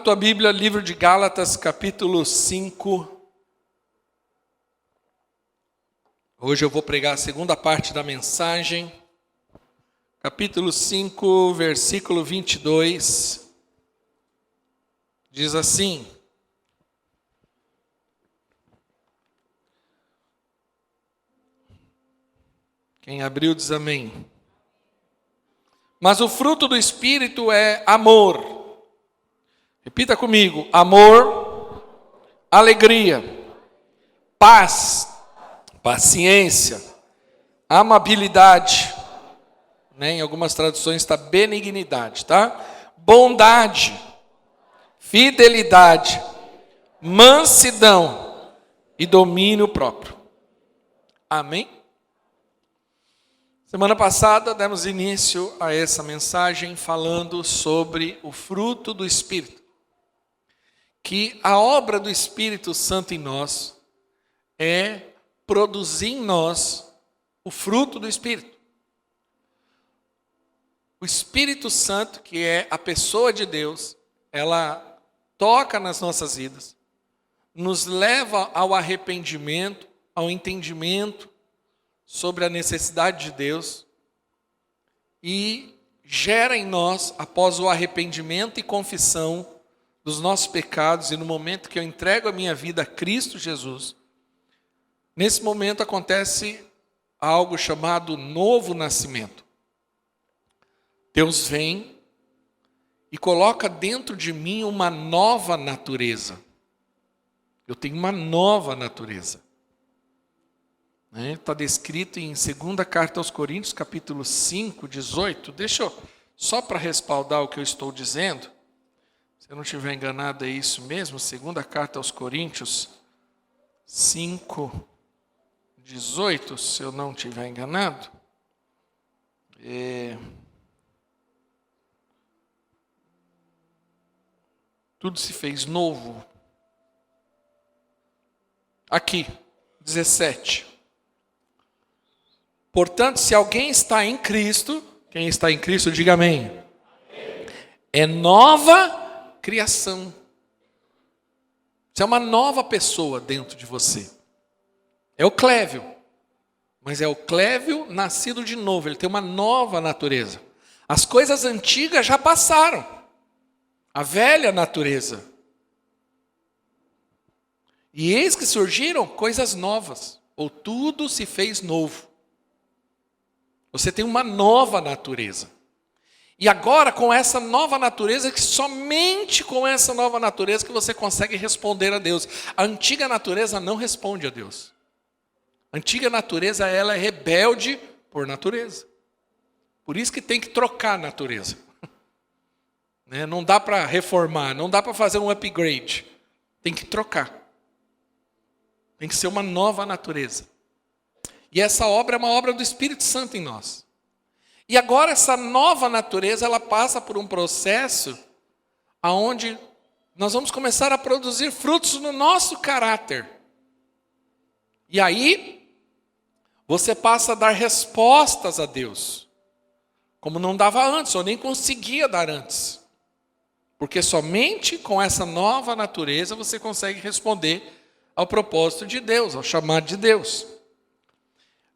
tua Bíblia, livro de Gálatas, capítulo 5. Hoje eu vou pregar a segunda parte da mensagem. Capítulo 5, versículo 22. Diz assim: quem abriu diz amém. Mas o fruto do Espírito é amor. Repita comigo: amor, alegria, paz, paciência, amabilidade, em algumas traduções está benignidade, tá? Bondade, fidelidade, mansidão e domínio próprio. Amém? Semana passada demos início a essa mensagem falando sobre o fruto do Espírito. Que a obra do Espírito Santo em nós é produzir em nós o fruto do Espírito. O Espírito Santo, que é a pessoa de Deus, ela toca nas nossas vidas, nos leva ao arrependimento, ao entendimento sobre a necessidade de Deus e gera em nós, após o arrependimento e confissão dos nossos pecados, e no momento que eu entrego a minha vida a Cristo Jesus, nesse momento acontece algo chamado novo nascimento. Deus vem e coloca dentro de mim uma nova natureza. Eu tenho uma nova natureza. Está descrito em 2ª Carta aos Coríntios, capítulo 5, 18. Deixa eu, só para respaldar o que eu estou dizendo, se eu não estiver enganado, é isso mesmo, 2ª Carta aos Coríntios 5, 18, se eu não estiver enganado. Tudo se fez novo. Aqui, 17. Portanto, se alguém está em Cristo, quem está em Cristo, diga amém. É nova criação. Você é uma nova pessoa dentro de você. É o Clévio, mas é o Clévio nascido de novo. Ele tem uma nova natureza. As coisas antigas já passaram. A velha natureza. E eis que surgiram coisas novas, ou tudo se fez novo. Você tem uma nova natureza. E agora, com essa nova natureza, que somente com essa nova natureza que você consegue responder a Deus. A antiga natureza não responde a Deus. A antiga natureza, ela é rebelde por natureza. Por isso que tem que trocar a natureza. Não dá para reformar, não dá para fazer um upgrade. Tem que trocar. Tem que ser uma nova natureza. E essa obra é uma obra do Espírito Santo em nós. E agora essa nova natureza, ela passa por um processo onde nós vamos começar a produzir frutos no nosso caráter. E aí, você passa a dar respostas a Deus, como não dava antes, ou nem conseguia dar antes. Porque somente com essa nova natureza você consegue responder ao propósito de Deus, ao chamado de Deus.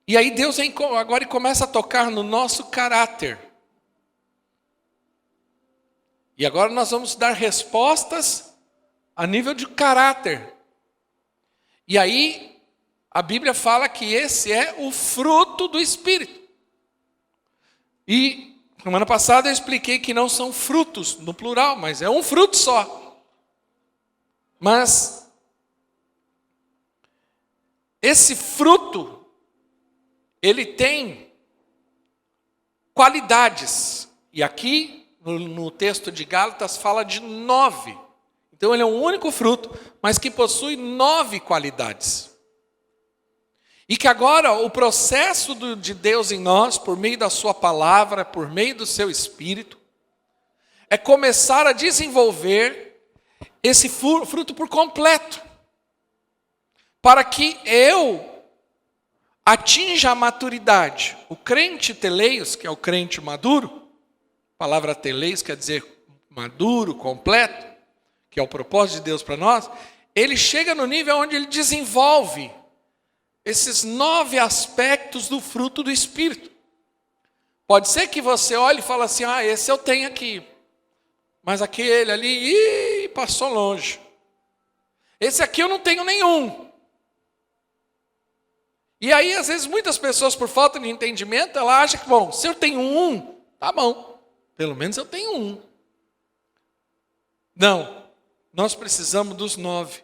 E aí Deus vem agora e começa a tocar no nosso caráter. E agora nós vamos dar respostas a nível de caráter. E aí a Bíblia fala que esse é o fruto do Espírito. E semana passada eu expliquei que não são frutos no plural, mas é um fruto só. Mas esse fruto, ele tem qualidades. E aqui, no texto de Gálatas, fala de 9. Então, ele é um único fruto, mas que possui 9 qualidades. E que agora, o processo de Deus em nós, por meio da sua palavra, por meio do seu Espírito, é começar a desenvolver esse fruto por completo. Para que eu atinja a maturidade. O crente teleios, que é o crente maduro, a palavra teleios quer dizer maduro, completo, que é o propósito de Deus para nós, ele chega no nível onde ele desenvolve esses 9 aspectos do fruto do Espírito. Pode ser que você olhe e fale assim, esse eu tenho aqui, mas aquele ali, passou longe. Esse aqui eu não tenho nenhum. E aí, às vezes, muitas pessoas, por falta de entendimento, ela acha que, bom, se eu tenho um, tá bom, pelo menos eu tenho um. Não, nós precisamos dos 9.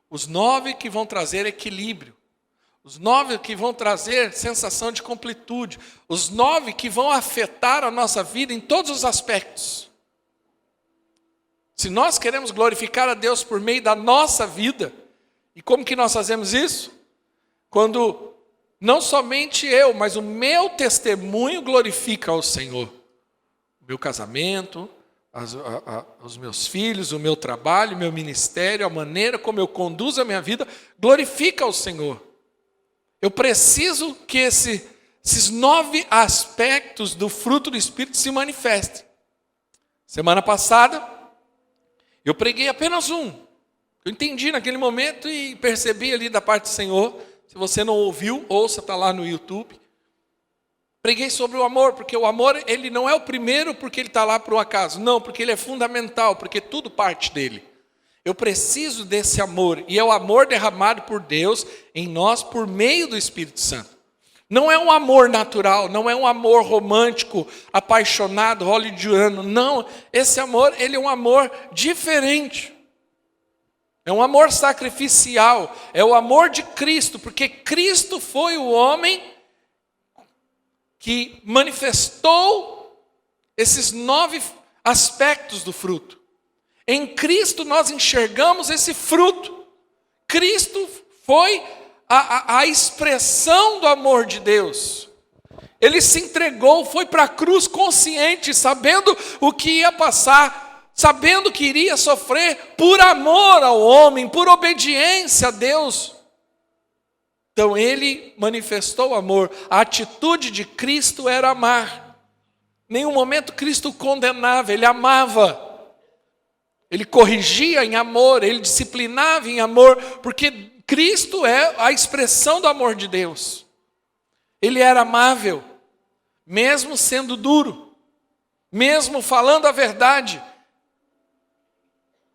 Os 9 que vão trazer equilíbrio. Os 9 que vão trazer sensação de completude. Os 9 que vão afetar a nossa vida em todos os aspectos. Se nós queremos glorificar a Deus por meio da nossa vida, e como que nós fazemos isso? Quando não somente eu, mas o meu testemunho glorifica ao Senhor. O meu casamento, os meus filhos, o meu trabalho, o meu ministério, a maneira como eu conduzo a minha vida, glorifica ao Senhor. Eu preciso que esses 9 aspectos do fruto do Espírito se manifestem. Semana passada, eu preguei apenas um. Eu entendi naquele momento e percebi ali da parte do Senhor. Se você não ouviu, ouça, está lá no YouTube. Preguei sobre o amor, porque o amor ele não é o primeiro porque ele está lá por um acaso. Não, porque ele é fundamental, porque tudo parte dele. Eu preciso desse amor, e é o amor derramado por Deus em nós por meio do Espírito Santo. Não é um amor natural, não é um amor romântico, apaixonado, hollywoodiano. Não, esse amor, ele é um amor diferente. É um amor sacrificial, é o amor de Cristo, porque Cristo foi o homem que manifestou esses 9 aspectos do fruto. Em Cristo nós enxergamos esse fruto. Cristo foi a expressão do amor de Deus. Ele se entregou, foi para a cruz consciente, sabendo o que ia passar, sabendo que iria sofrer por amor ao homem, por obediência a Deus. Então ele manifestou amor. A atitude de Cristo era amar. Em nenhum momento Cristo condenava, ele amava. Ele corrigia em amor, ele disciplinava em amor, porque Cristo é a expressão do amor de Deus. Ele era amável, mesmo sendo duro, mesmo falando a verdade.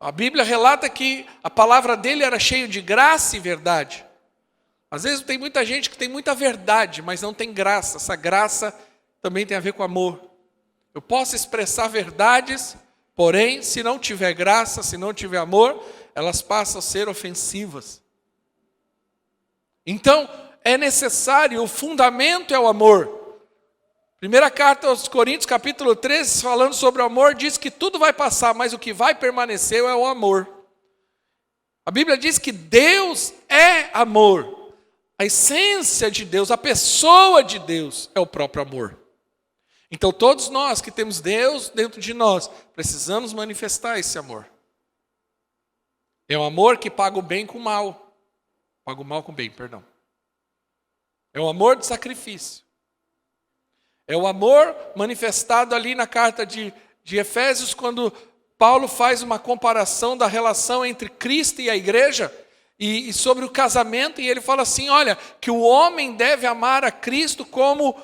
A Bíblia relata que a palavra dele era cheia de graça e verdade. Às vezes tem muita gente que tem muita verdade, mas não tem graça. Essa graça também tem a ver com amor. Eu posso expressar verdades, porém, se não tiver graça, se não tiver amor, elas passam a ser ofensivas. Então, é necessário, o fundamento é o amor. Primeira carta aos Coríntios, capítulo 13, falando sobre o amor, diz que tudo vai passar, mas o que vai permanecer é o amor. A Bíblia diz que Deus é amor. A essência de Deus, a pessoa de Deus é o próprio amor. Então todos nós que temos Deus dentro de nós, precisamos manifestar esse amor. É o amor que paga o bem com o mal. Paga o mal com o bem, perdão. É o amor de sacrifício. É o amor manifestado ali na carta de Efésios, quando Paulo faz uma comparação da relação entre Cristo e a igreja, e sobre o casamento, e ele fala assim, olha, que o homem deve amar a Cristo como,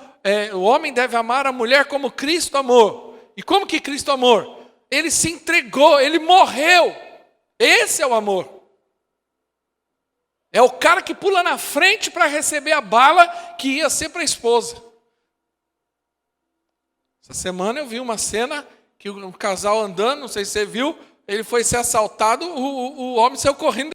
o homem deve amar a mulher como Cristo amou. E como que Cristo amou? Ele se entregou, ele morreu. Esse é o amor. É o cara que pula na frente para receber a bala que ia ser para a esposa. Essa semana eu vi uma cena que um casal andando, não sei se você viu, ele foi ser assaltado, o homem saiu correndo.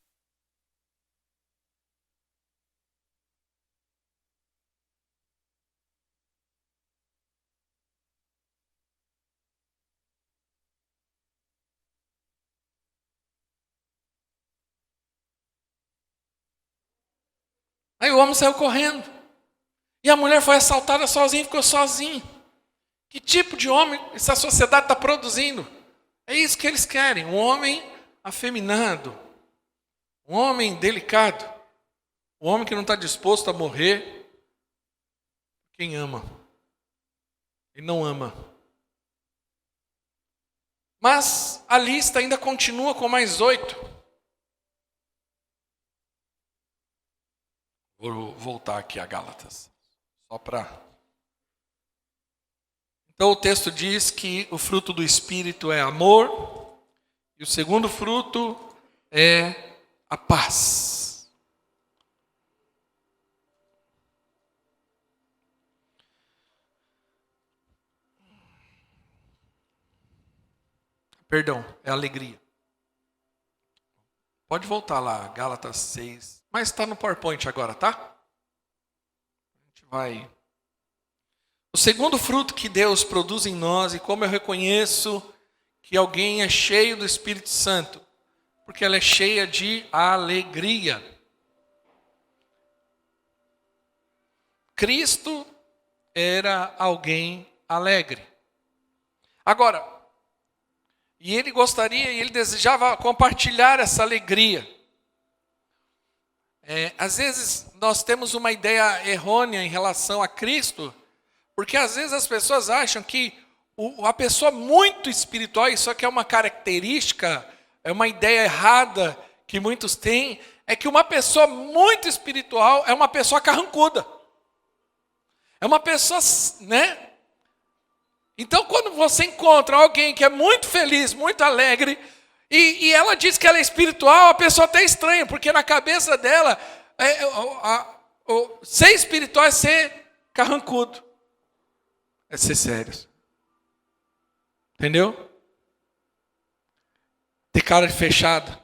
Aí o homem saiu correndo. E a mulher foi assaltada sozinha e ficou sozinha. Que tipo de homem essa sociedade está produzindo? É isso que eles querem, um homem afeminado, um homem delicado, um homem que não está disposto a morrer. Quem ama? E não ama. Mas a lista ainda continua com mais 8. Vou voltar aqui a Gálatas, só para... Então o texto diz que o fruto do Espírito é amor, e o segundo fruto é a paz. Perdão, é alegria. Pode voltar lá, Gálatas 6. Mas está no PowerPoint agora, tá? A gente vai... O segundo fruto que Deus produz em nós, e como eu reconheço que alguém é cheio do Espírito Santo, porque ela é cheia de alegria. Cristo era alguém alegre. Agora, e ele gostaria, e ele desejava compartilhar essa alegria. Às vezes nós temos uma ideia errônea em relação a Cristo, porque às vezes as pessoas acham que a pessoa muito espiritual, isso aqui é uma característica, é uma ideia errada que muitos têm, é que uma pessoa muito espiritual é uma pessoa carrancuda. É uma pessoa, né? Então quando você encontra alguém que é muito feliz, muito alegre, e ela diz que ela é espiritual, a pessoa até estranha, porque na cabeça dela, ser espiritual é ser carrancudo. É ser sério. Entendeu? Ter cara de fechado.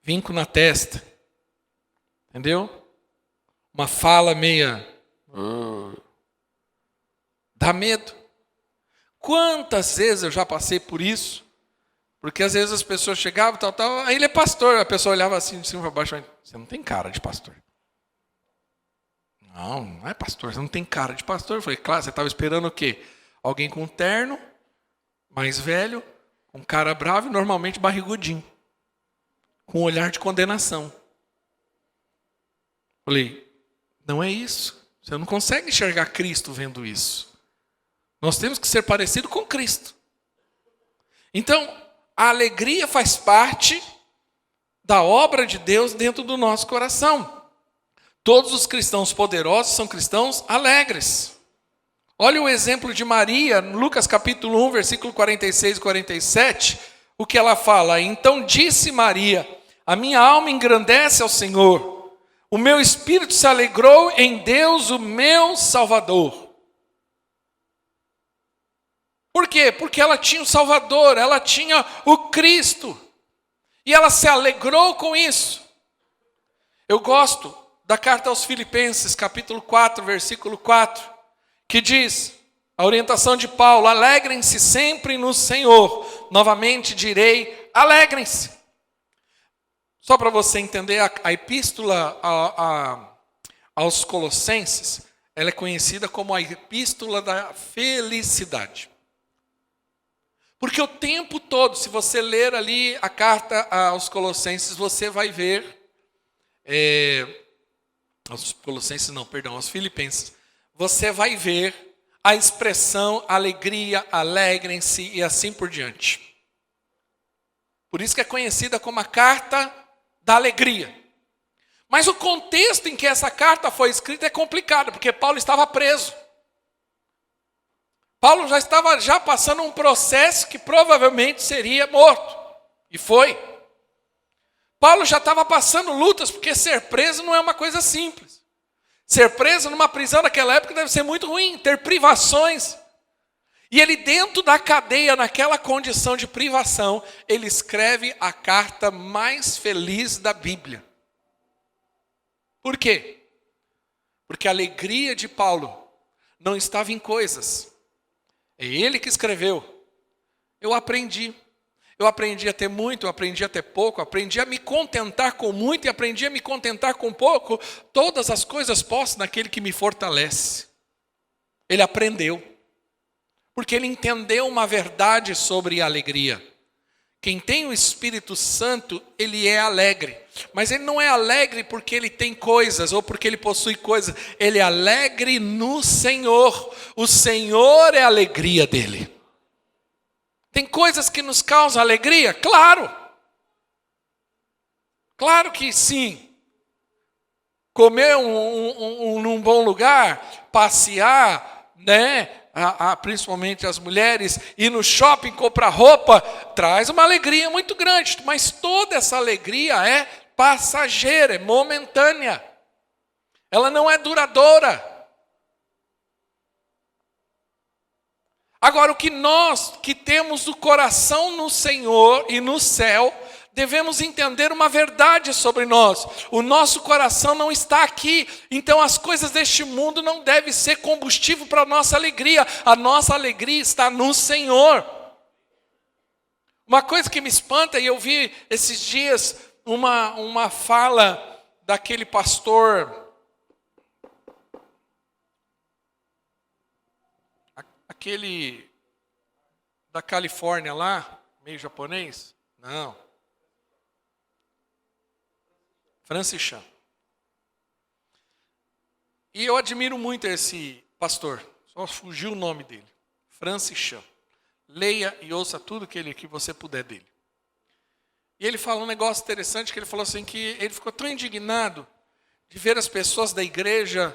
Vinco na testa. Entendeu? Uma fala meia... Dá medo. Quantas vezes eu já passei por isso? Porque às vezes as pessoas chegavam, aí ele é pastor. A pessoa olhava assim de cima para baixo. Você não tem cara de pastor. Não é pastor, você não tem cara de pastor. Eu falei, claro, você estava esperando o quê? Alguém com terno, mais velho, com cara bravo e normalmente barrigudinho. Com um olhar de condenação. Falei, não é isso. Você não consegue enxergar Cristo vendo isso. Nós temos que ser parecido com Cristo. Então, a alegria faz parte da obra de Deus dentro do nosso coração. Todos os cristãos poderosos são cristãos alegres. Olha o exemplo de Maria, no Lucas capítulo 1, versículo 46 e 47, o que ela fala. Então disse Maria, a minha alma engrandece ao Senhor, o meu espírito se alegrou em Deus, o meu Salvador. Por quê? Porque ela tinha o Salvador, ela tinha o Cristo, e ela se alegrou com isso. Eu gosto da carta aos Filipenses, capítulo 4, versículo 4, que diz, a orientação de Paulo, alegrem-se sempre no Senhor. Novamente direi, alegrem-se. Só para você entender, a epístola aos Colossenses, ela é conhecida como a epístola da felicidade. Porque o tempo todo, se você ler ali a carta aos Colossenses, você vai ver... aos Filipenses, você vai ver a expressão alegria, alegrem-se e assim por diante. Por isso que é conhecida como a carta da alegria. Mas o contexto em que essa carta foi escrita é complicado, porque Paulo estava preso. Paulo já estava passando um processo que provavelmente seria morto. E foi. Paulo já estava passando lutas, porque ser preso não é uma coisa simples. Ser preso numa prisão naquela época deve ser muito ruim, ter privações. E ele dentro da cadeia, naquela condição de privação, ele escreve a carta mais feliz da Bíblia. Por quê? Porque a alegria de Paulo não estava em coisas. É ele que escreveu. Eu aprendi a ter muito, eu aprendi a ter pouco, aprendi a me contentar com muito e aprendi a me contentar com pouco. Todas as coisas posso naquele que me fortalece. Ele aprendeu. Porque ele entendeu uma verdade sobre a alegria. Quem tem o Espírito Santo, ele é alegre. Mas ele não é alegre porque ele tem coisas ou porque ele possui coisas. Ele é alegre no Senhor. O Senhor é a alegria dele. Tem coisas que nos causam alegria? Claro. Claro que sim. Comer num bom lugar, passear, né? Principalmente as mulheres, ir no shopping comprar roupa, traz uma alegria muito grande. Mas toda essa alegria é passageira, é momentânea. Ela não é duradoura. Agora, o que nós que temos o coração no Senhor e no céu, devemos entender uma verdade sobre nós. O nosso coração não está aqui, então as coisas deste mundo não devem ser combustível para a nossa alegria. A nossa alegria está no Senhor. Uma coisa que me espanta, e eu vi esses dias uma fala daquele pastor, aquele da Califórnia lá, meio japonês? Não. Francis Chan. E eu admiro muito esse pastor. Só fugiu o nome dele. Francis Chan. Leia e ouça tudo que você puder dele. E ele fala um negócio interessante, que ele falou assim, que ele ficou tão indignado de ver as pessoas da igreja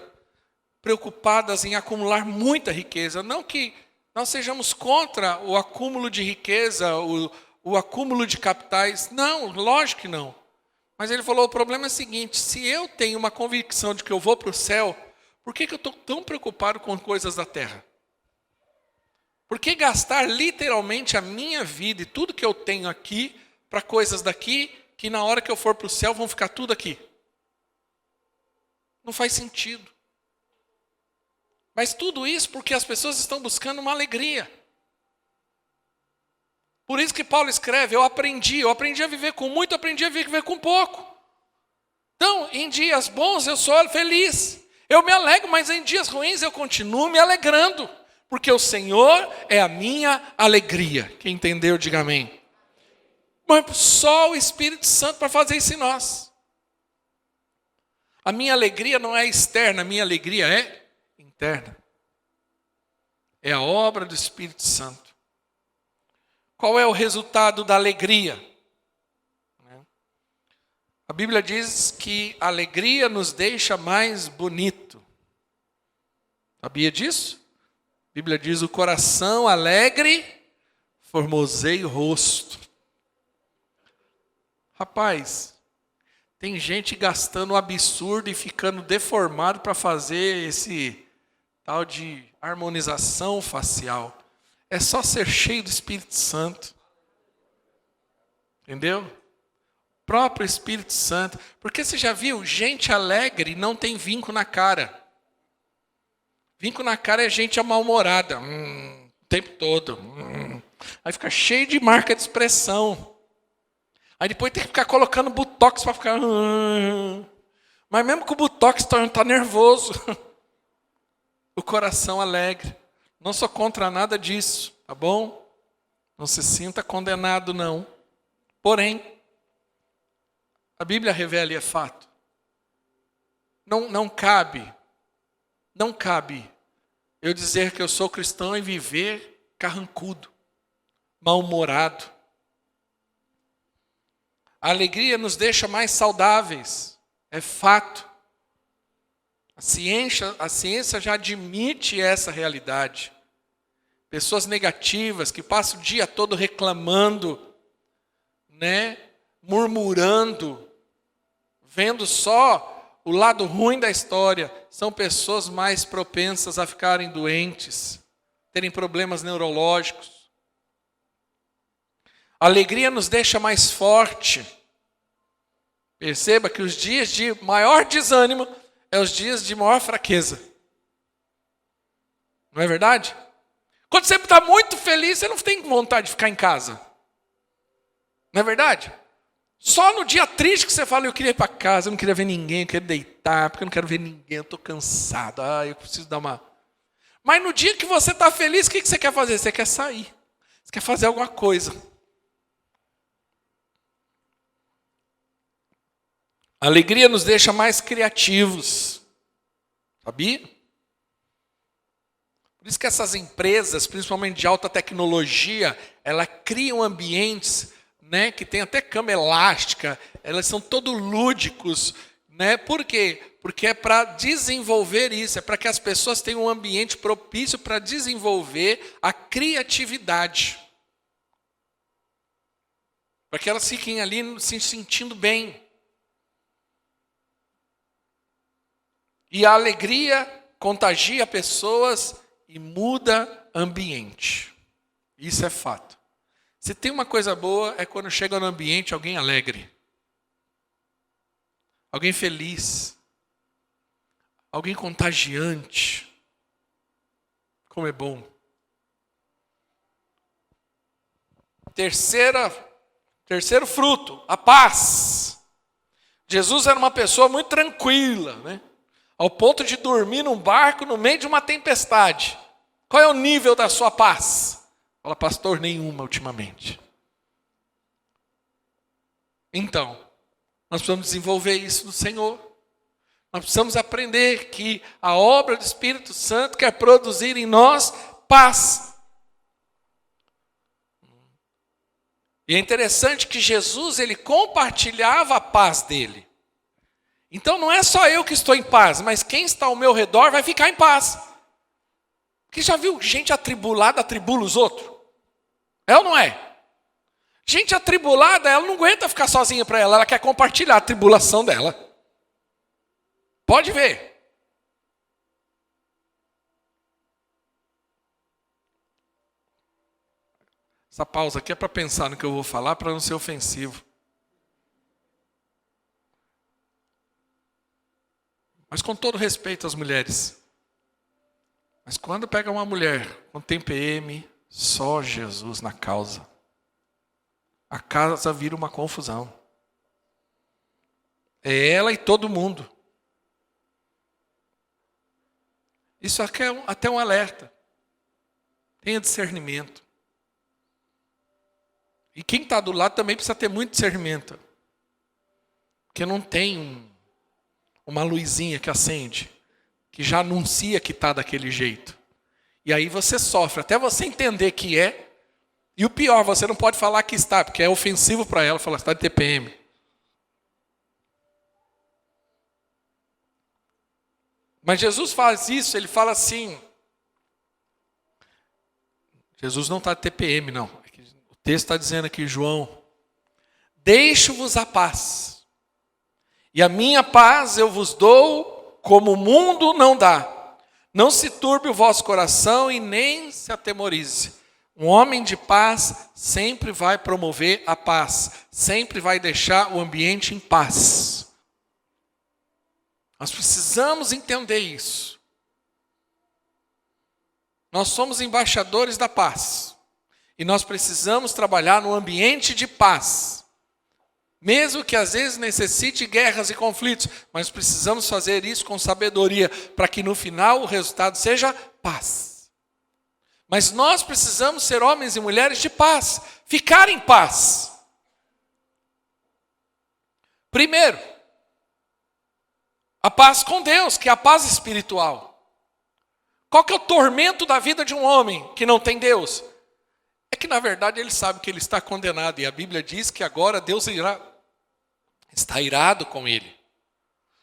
preocupadas em acumular muita riqueza. Não que nós sejamos contra o acúmulo de riqueza, o acúmulo de capitais. Não, lógico que não. Mas ele falou, o problema é o seguinte, se eu tenho uma convicção de que eu vou para o céu, por que eu estou tão preocupado com coisas da terra? Por que gastar literalmente a minha vida e tudo que eu tenho aqui para coisas daqui, que na hora que eu for para o céu vão ficar tudo aqui? Não faz sentido. Mas tudo isso porque as pessoas estão buscando uma alegria. Por isso que Paulo escreve, eu aprendi a viver com muito, aprendi a viver com pouco. Então, em dias bons eu sou feliz, eu me alegro, mas em dias ruins eu continuo me alegrando, porque o Senhor é a minha alegria. Quem entendeu, diga amém. Mas só o Espírito Santo para fazer isso em nós. A minha alegria não é externa, a minha alegria é interna. É a obra do Espírito Santo. Qual é o resultado da alegria? A Bíblia diz que a alegria nos deixa mais bonito. Sabia disso? A Bíblia diz, o coração alegre formoseia o rosto. Rapaz, tem gente gastando um absurdo e ficando deformado para fazer esse tal de harmonização facial. É só ser cheio do Espírito Santo. Entendeu? O próprio Espírito Santo. Porque você já viu, gente alegre não tem vinco na cara. Vinco na cara é gente mal-humorada. O tempo todo. Aí fica cheio de marca de expressão. Aí depois tem que ficar colocando botox para ficar... Mas mesmo com o botox está nervoso. O coração alegre. Não sou contra nada disso, tá bom? Não se sinta condenado, não. Porém, a Bíblia revela e é fato. Não cabe eu dizer que eu sou cristão e viver carrancudo, mal-humorado. A alegria nos deixa mais saudáveis, é fato. A ciência já admite essa realidade. Pessoas negativas que passam o dia todo reclamando, né, murmurando, vendo só o lado ruim da história, são pessoas mais propensas a ficarem doentes, terem problemas neurológicos. A alegria nos deixa mais forte. Perceba que os dias de maior desânimo é os dias de maior fraqueza. Não é verdade? Quando você está muito feliz, você não tem vontade de ficar em casa. Não é verdade? Só no dia triste que você fala, eu queria ir para casa, eu não queria ver ninguém, eu queria deitar, porque eu não quero ver ninguém, eu estou cansado, eu preciso dar uma... Mas no dia que você está feliz, o que você quer fazer? Você quer sair, você quer fazer alguma coisa. A alegria nos deixa mais criativos. Sabia? Por isso que essas empresas, principalmente de alta tecnologia, elas criam ambientes, né, que tem até cama elástica, elas são todos lúdicos, né? Por quê? Porque é para desenvolver isso, é para que as pessoas tenham um ambiente propício para desenvolver a criatividade. Para que elas fiquem ali se sentindo bem. E a alegria contagia pessoas e muda ambiente. Isso é fato. Se tem uma coisa boa, é quando chega no ambiente alguém alegre. Alguém feliz. Alguém contagiante. Como é bom. Terceiro fruto, a paz. Jesus era uma pessoa muito tranquila, né? Ao ponto de dormir num barco no meio de uma tempestade. Qual é o nível da sua paz? Fala, pastor, nenhuma ultimamente. Então, nós precisamos desenvolver isso no Senhor. Nós precisamos aprender que a obra do Espírito Santo quer produzir em nós paz. E é interessante que Jesus, ele compartilhava a paz dele. Então não é só eu que estou em paz, mas quem está ao meu redor vai ficar em paz. Porque já viu gente atribulada atribula os outros? É ou não é? Gente atribulada, ela não aguenta ficar sozinha para ela quer compartilhar a tribulação dela. Pode ver. Essa pausa aqui é para pensar no que eu vou falar, para não ser ofensivo. Mas com todo respeito às mulheres. Mas quando pega uma mulher com TPM, só Jesus na causa. A casa vira uma confusão. É ela e todo mundo. Isso aqui é até um alerta. Tenha discernimento. E quem está do lado também precisa ter muito discernimento. Porque não tem uma luzinha que acende, que já anuncia que está daquele jeito. E aí você sofre, até você entender que é. E o pior, você não pode falar que está, porque é ofensivo para ela falar que está de TPM. Mas Jesus faz isso, ele fala assim. Jesus não está de TPM, não. O texto está dizendo aqui, João, deixo-vos a paz. E a minha paz eu vos dou como o mundo não dá. Não se turbe o vosso coração e nem se atemorize. Um homem de paz sempre vai promover a paz. Sempre vai deixar o ambiente em paz. Nós precisamos entender isso. Nós somos embaixadores da paz. E nós precisamos trabalhar no ambiente de paz. Mesmo que às vezes necessite guerras e conflitos, mas precisamos fazer isso com sabedoria, para que no final o resultado seja paz. Mas nós precisamos ser homens e mulheres de paz, ficar em paz. Primeiro, a paz com Deus, que é a paz espiritual. Qual que é o tormento da vida de um homem que não tem Deus? É que na verdade ele sabe que ele está condenado, e a Bíblia diz que agora Deus está irado com ele.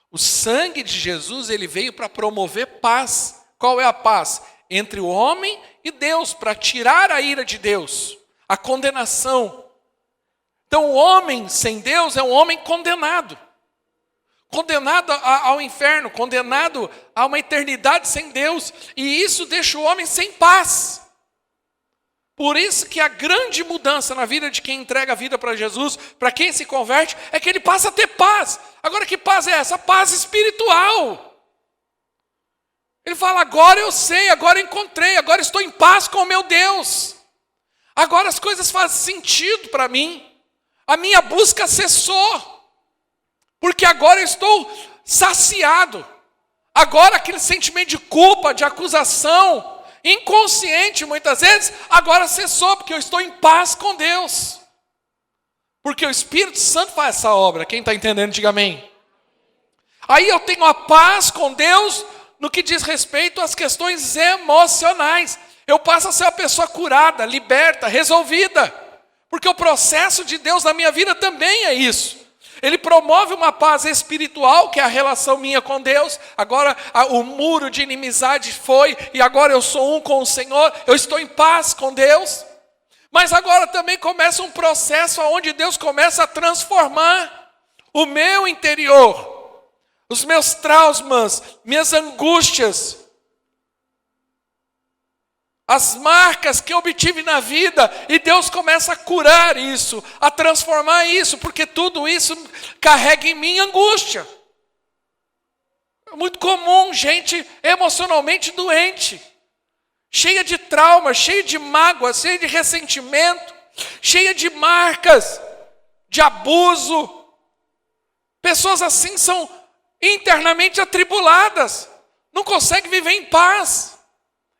O sangue de Jesus, ele veio para promover paz. Qual é a paz? Entre o homem e Deus, para tirar a ira de Deus, a condenação. Então o homem sem Deus é um homem condenado. Condenado ao inferno, condenado a uma eternidade sem Deus. E isso deixa o homem sem paz. Por isso que a grande mudança na vida de quem entrega a vida para Jesus, para quem se converte, é que ele passa a ter paz. Agora, que paz é essa? Paz espiritual. Ele fala, agora eu sei, agora eu encontrei, agora estou em paz com o meu Deus. Agora as coisas fazem sentido para mim. A minha busca cessou. Porque agora eu estou saciado. Agora aquele sentimento de culpa, de acusação, inconsciente muitas vezes, agora cessou, porque eu estou em paz com Deus. Porque o Espírito Santo faz essa obra. Quem está entendendo, diga amém. Aí eu tenho a paz com Deus no que diz respeito às questões emocionais. Eu passo a ser uma pessoa curada, liberta, resolvida. Porque o processo de Deus na minha vida também é isso. Ele promove uma paz espiritual, que é a relação minha com Deus. Agora o muro de inimizade foi, e agora eu sou um com o Senhor. Eu estou em paz com Deus. Mas agora também começa um processo onde Deus começa a transformar o meu interior, os meus traumas, minhas angústias, as marcas que eu obtive na vida, e Deus começa a curar isso, a transformar isso, porque tudo isso carrega em mim angústia. É muito comum gente emocionalmente doente, cheia de trauma, cheia de mágoa, cheia de ressentimento, cheia de marcas, de abuso. Pessoas assim são internamente atribuladas, não conseguem viver em paz.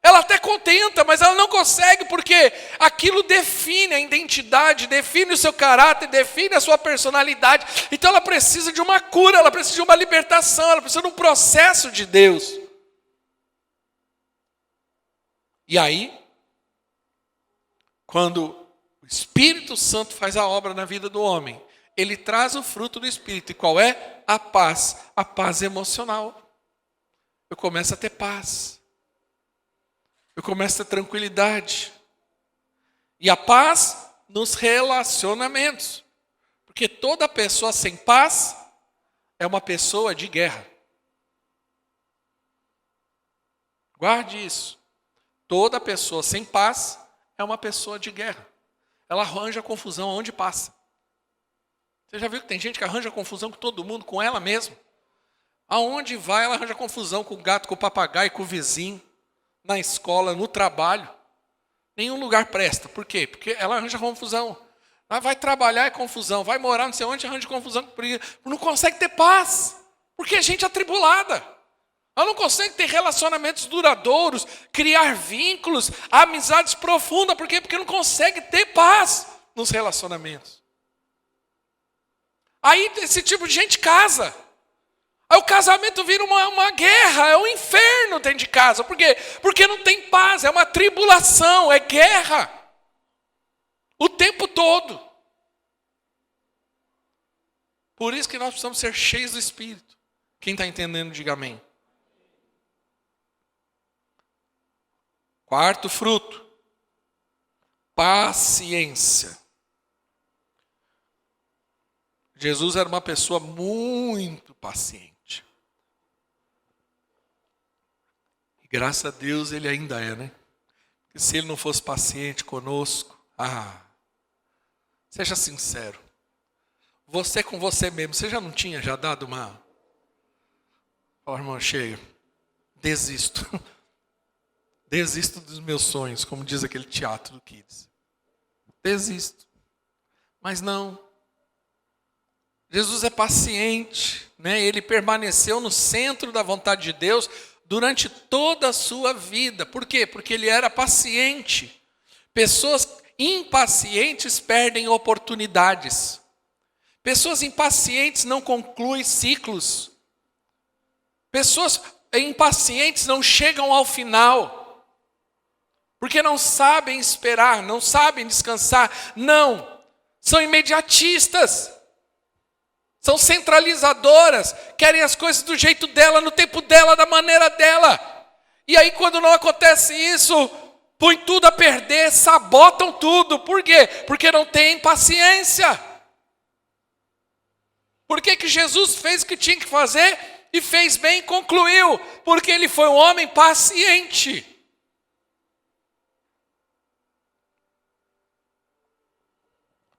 Ela até contenta, mas ela não consegue, porque aquilo define a identidade, define o seu caráter, define a sua personalidade. Então ela precisa de uma cura, ela precisa de uma libertação, ela precisa de um processo de Deus. E aí, quando o Espírito Santo faz a obra na vida do homem, ele traz o fruto do Espírito. E qual é? A paz emocional. Eu começo a ter paz. Eu começo a ter tranquilidade. E a paz nos relacionamentos. Porque toda pessoa sem paz é uma pessoa de guerra. Guarde isso. Toda pessoa sem paz é uma pessoa de guerra. Ela arranja confusão onde passa. Você já viu que tem gente que arranja confusão com todo mundo, com ela mesma? Aonde vai, ela arranja confusão com o gato, com o papagaio, com o vizinho, na escola, no trabalho. Nenhum lugar presta. Por quê? Porque ela arranja confusão. Ela vai trabalhar é confusão, vai morar não sei onde, arranja confusão, não consegue ter paz, porque é gente atribulada. Ela não consegue ter relacionamentos duradouros, criar vínculos, amizades profundas. Por quê? Porque não consegue ter paz nos relacionamentos. Aí esse tipo de gente casa. Aí o casamento vira uma guerra, é um inferno dentro de casa. Por quê? Porque não tem paz, é uma tribulação, é guerra. O tempo todo. Por isso que nós precisamos ser cheios do Espírito. Quem está entendendo, diga amém. Quarto fruto, paciência. Jesus era uma pessoa muito paciente. E graças a Deus ele ainda é, né? Porque se ele não fosse paciente conosco, seja sincero. Você com você mesmo, você já não tinha dado uma... irmão cheio, desisto. Desisto dos meus sonhos, como diz aquele teatro do Kids. Desisto. Mas não. Jesus é paciente, né? Ele permaneceu no centro da vontade de Deus durante toda a sua vida. Por quê? Porque ele era paciente. Pessoas impacientes perdem oportunidades. Pessoas impacientes não concluem ciclos. Pessoas impacientes não chegam ao final. Porque não sabem esperar, não sabem descansar. Não, são imediatistas. São centralizadoras. Querem as coisas do jeito dela, no tempo dela, da maneira dela. E aí quando não acontece isso, põe tudo a perder, sabotam tudo. Por quê? Porque não tem paciência. Por que Jesus fez o que tinha que fazer e fez bem e concluiu? Porque ele foi um homem paciente.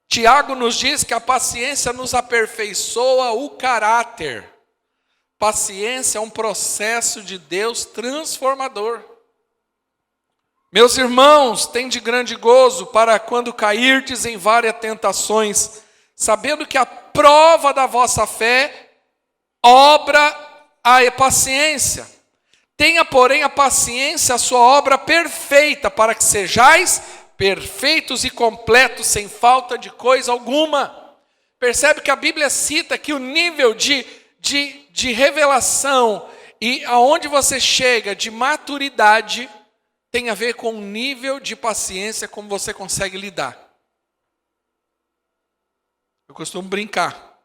Tiago nos diz que a paciência nos aperfeiçoa o caráter. Paciência é um processo de Deus transformador. Meus irmãos, tende grande gozo para quando cairdes em várias tentações, sabendo que a prova da vossa fé obra a paciência. Tenha, porém, a paciência a sua obra perfeita, para que sejais perfeitos e completos, sem falta de coisa alguma. Percebe que a Bíblia cita que o nível de revelação E aonde você chega de maturidade tem a ver com o nível de paciência como você consegue lidar. Eu costumo brincar.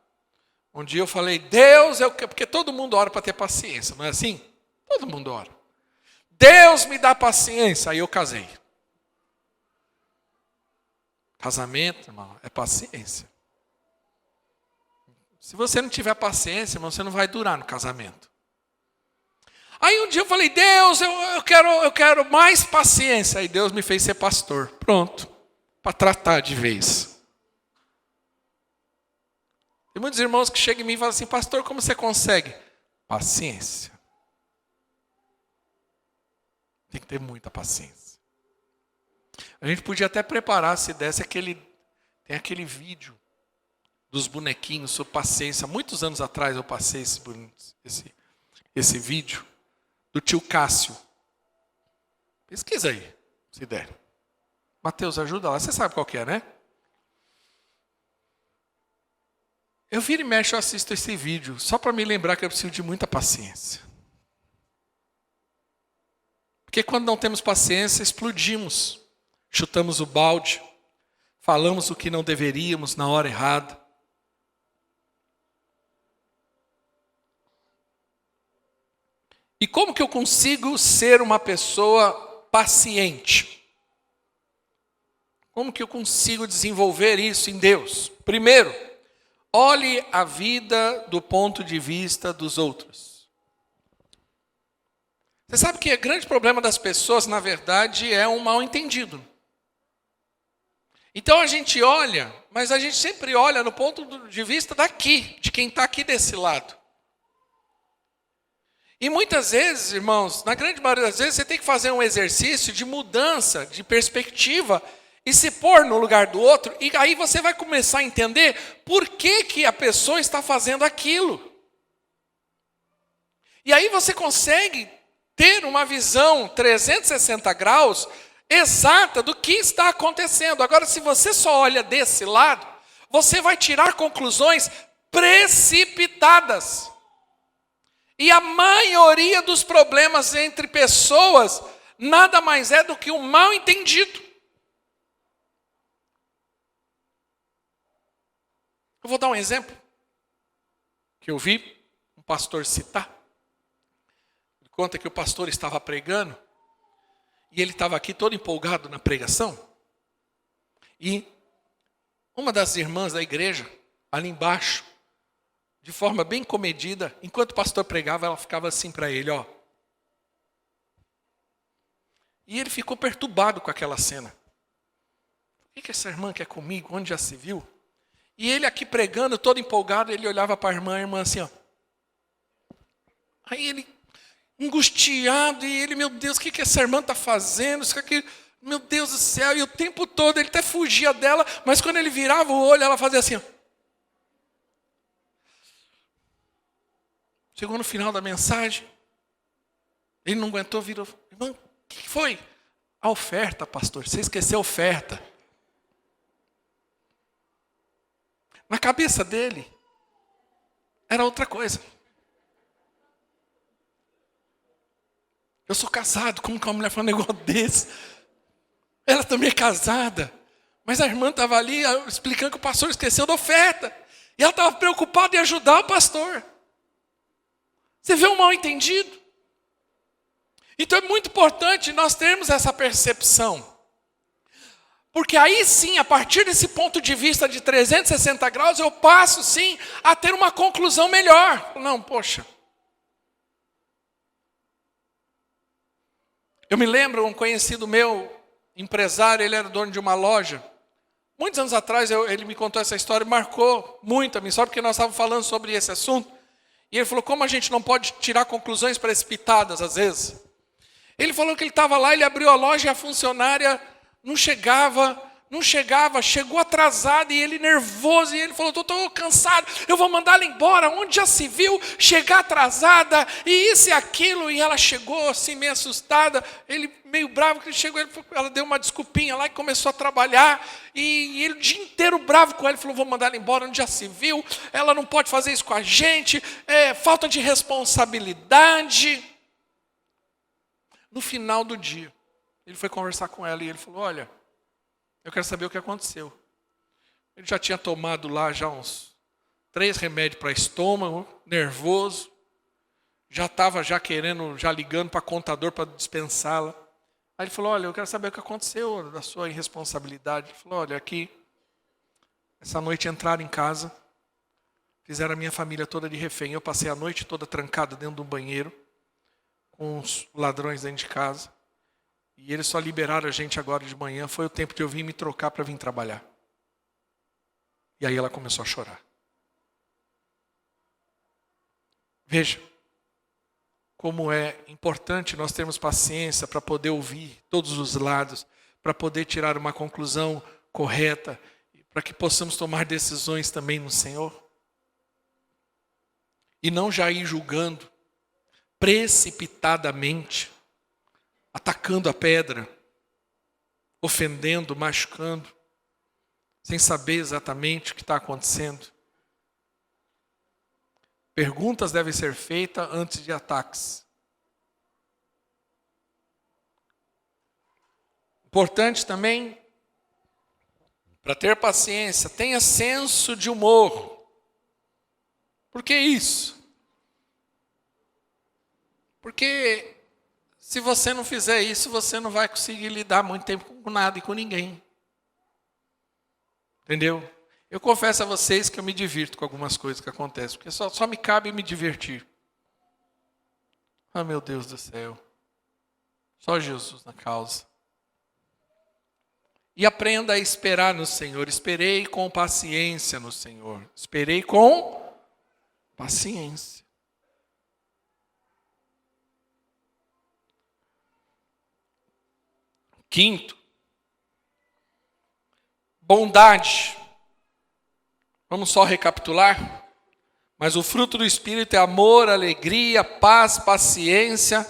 Um dia eu falei, Deus, porque todo mundo ora para ter paciência, não é assim? Todo mundo ora. Deus me dá paciência. Aí eu casei. Casamento, irmão, é paciência. Se você não tiver paciência, irmão, você não vai durar no casamento. Aí um dia eu falei, Deus, eu quero mais paciência. Aí Deus me fez ser pastor. Pronto. Para tratar de vez. Tem muitos irmãos que chegam em mim e falam assim, pastor, como você consegue? Paciência. Tem que ter muita paciência. A gente podia até preparar, se desse tem aquele vídeo dos bonequinhos sobre paciência. Muitos anos atrás eu passei esse vídeo do tio Cássio. Pesquisa aí, se der. Mateus, ajuda lá. Você sabe qual que é, né? Eu viro e mexo, eu assisto esse vídeo, só para me lembrar que eu preciso de muita paciência. Porque quando não temos paciência, explodimos. Chutamos o balde. Falamos o que não deveríamos na hora errada. E como que eu consigo ser uma pessoa paciente? Como que eu consigo desenvolver isso em Deus? Primeiro, olhe a vida do ponto de vista dos outros. Você sabe que o grande problema das pessoas, na verdade, é um mal-entendido. Então a gente olha, mas a gente sempre olha no ponto de vista daqui, de quem está aqui desse lado. E muitas vezes, irmãos, na grande maioria das vezes, você tem que fazer um exercício de mudança, de perspectiva, e se pôr no lugar do outro, e aí você vai começar a entender por que a pessoa está fazendo aquilo. E aí você consegue ter uma visão 360 graus exata do que está acontecendo. Agora, se você só olha desse lado, você vai tirar conclusões precipitadas. E a maioria dos problemas entre pessoas nada mais é do que um mal entendido. Eu vou dar um exemplo que eu vi um pastor citar. Ele conta que o pastor estava pregando e ele estava aqui todo empolgado na pregação. E uma das irmãs da igreja, ali embaixo, de forma bem comedida, enquanto o pastor pregava, ela ficava assim para ele, ó. E ele ficou perturbado com aquela cena. O que essa irmã quer comigo? Onde já se viu? E ele aqui pregando, todo empolgado, ele olhava para a irmã assim, ó. Aí ele, angustiado, e ele, meu Deus, o que essa irmã está fazendo? Isso aqui, meu Deus do céu, e o tempo todo ele até fugia dela, mas quando ele virava o olho, ela fazia assim, ó. Chegou no final da mensagem, ele não aguentou, virou, irmão, o que foi? A oferta, pastor, você esqueceu a oferta. Na cabeça dele, era outra coisa. Eu sou casado, como que uma mulher fala um negócio desse? Ela também é casada. Mas a irmã estava ali explicando que o pastor esqueceu da oferta. E ela estava preocupada em ajudar o pastor. Você vê um mal entendido? Então é muito importante nós termos essa percepção. Porque aí sim, a partir desse ponto de vista de 360 graus, eu passo sim a ter uma conclusão melhor. Não, poxa. Eu me lembro, um conhecido meu, empresário, ele era dono de uma loja. Muitos anos atrás ele me contou essa história, marcou muito a mim, só porque nós estávamos falando sobre esse assunto. E ele falou, como a gente não pode tirar conclusões precipitadas às vezes. Ele falou que ele estava lá, ele abriu a loja e a funcionária não chegava, não chegava, chegou atrasado e ele nervoso, e ele falou, estou cansado, eu vou mandar ela embora, onde já se viu chegar atrasada, e isso e aquilo, e ela chegou assim meio assustada, ele meio bravo que ele chegou, ela deu uma desculpinha lá e começou a trabalhar, e ele o dia inteiro bravo com ela, falou, vou mandar ela embora, onde já se viu, ela não pode fazer isso com a gente, falta de responsabilidade. No final do dia, ele foi conversar com ela e ele falou, olha, eu quero saber o que aconteceu. Ele já tinha tomado lá já uns 3 remédios para estômago, nervoso. Já estava querendo, ligando para contador para dispensá-la. Aí ele falou, olha, eu quero saber o que aconteceu da sua irresponsabilidade. Ele falou, olha, aqui, essa noite entraram em casa, fizeram a minha família toda de refém. Eu passei a noite toda trancada dentro do banheiro, com os ladrões dentro de casa. E eles só liberaram a gente agora de manhã. Foi o tempo de eu vir me trocar para vir trabalhar. E aí ela começou a chorar. Veja como é importante nós termos paciência para poder ouvir todos os lados, para poder tirar uma conclusão correta, para que possamos tomar decisões também no Senhor. E não já ir julgando precipitadamente, atacando a pedra, ofendendo, machucando, sem saber exatamente o que está acontecendo. Perguntas devem ser feitas antes de ataques. Importante também, para ter paciência, tenha senso de humor. Por que isso? Porque se você não fizer isso, você não vai conseguir lidar muito tempo com nada e com ninguém. Entendeu? Eu confesso a vocês que eu me divirto com algumas coisas que acontecem, porque só me cabe me divertir. Ah, meu Deus do céu. Só Jesus na causa. E aprenda a esperar no Senhor. Esperei com paciência no Senhor. Esperei com paciência. Quinto, bondade. Vamos só recapitular? Mas o fruto do Espírito é amor, alegria, paz, paciência,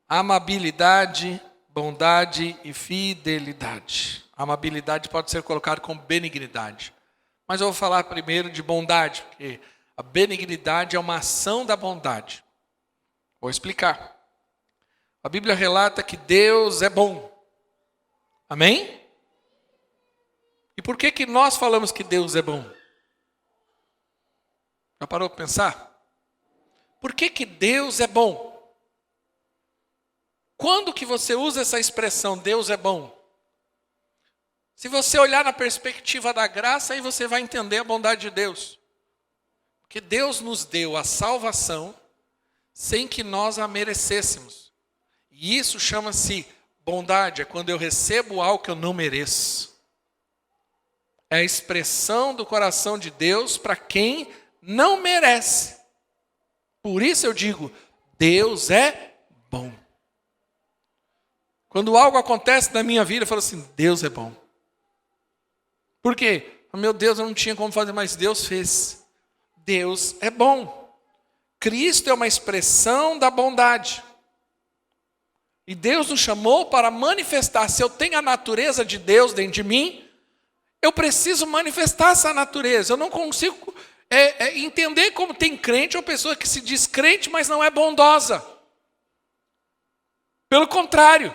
amabilidade, bondade e fidelidade. Amabilidade pode ser colocada como benignidade. Mas eu vou falar primeiro de bondade, porque a benignidade é uma ação da bondade. Vou explicar. A Bíblia relata que Deus é bom. Amém? E por que nós falamos que Deus é bom? Já parou para pensar? Por que Deus é bom? Quando que você usa essa expressão, Deus é bom? Se você olhar na perspectiva da graça, aí você vai entender a bondade de Deus. Porque Deus nos deu a salvação sem que nós a merecêssemos. E isso chama-se bondade, é quando eu recebo algo que eu não mereço. É a expressão do coração de Deus para quem não merece. Por isso eu digo, Deus é bom. Quando algo acontece na minha vida, eu falo assim, Deus é bom. Por quê? Meu Deus, eu não tinha como fazer, mas Deus fez. Deus é bom. Cristo é uma expressão da bondade. E Deus nos chamou para manifestar. Se eu tenho a natureza de Deus dentro de mim, eu preciso manifestar essa natureza. Eu não consigo entender como tem crente ou pessoa que se diz crente, mas não é bondosa. Pelo contrário,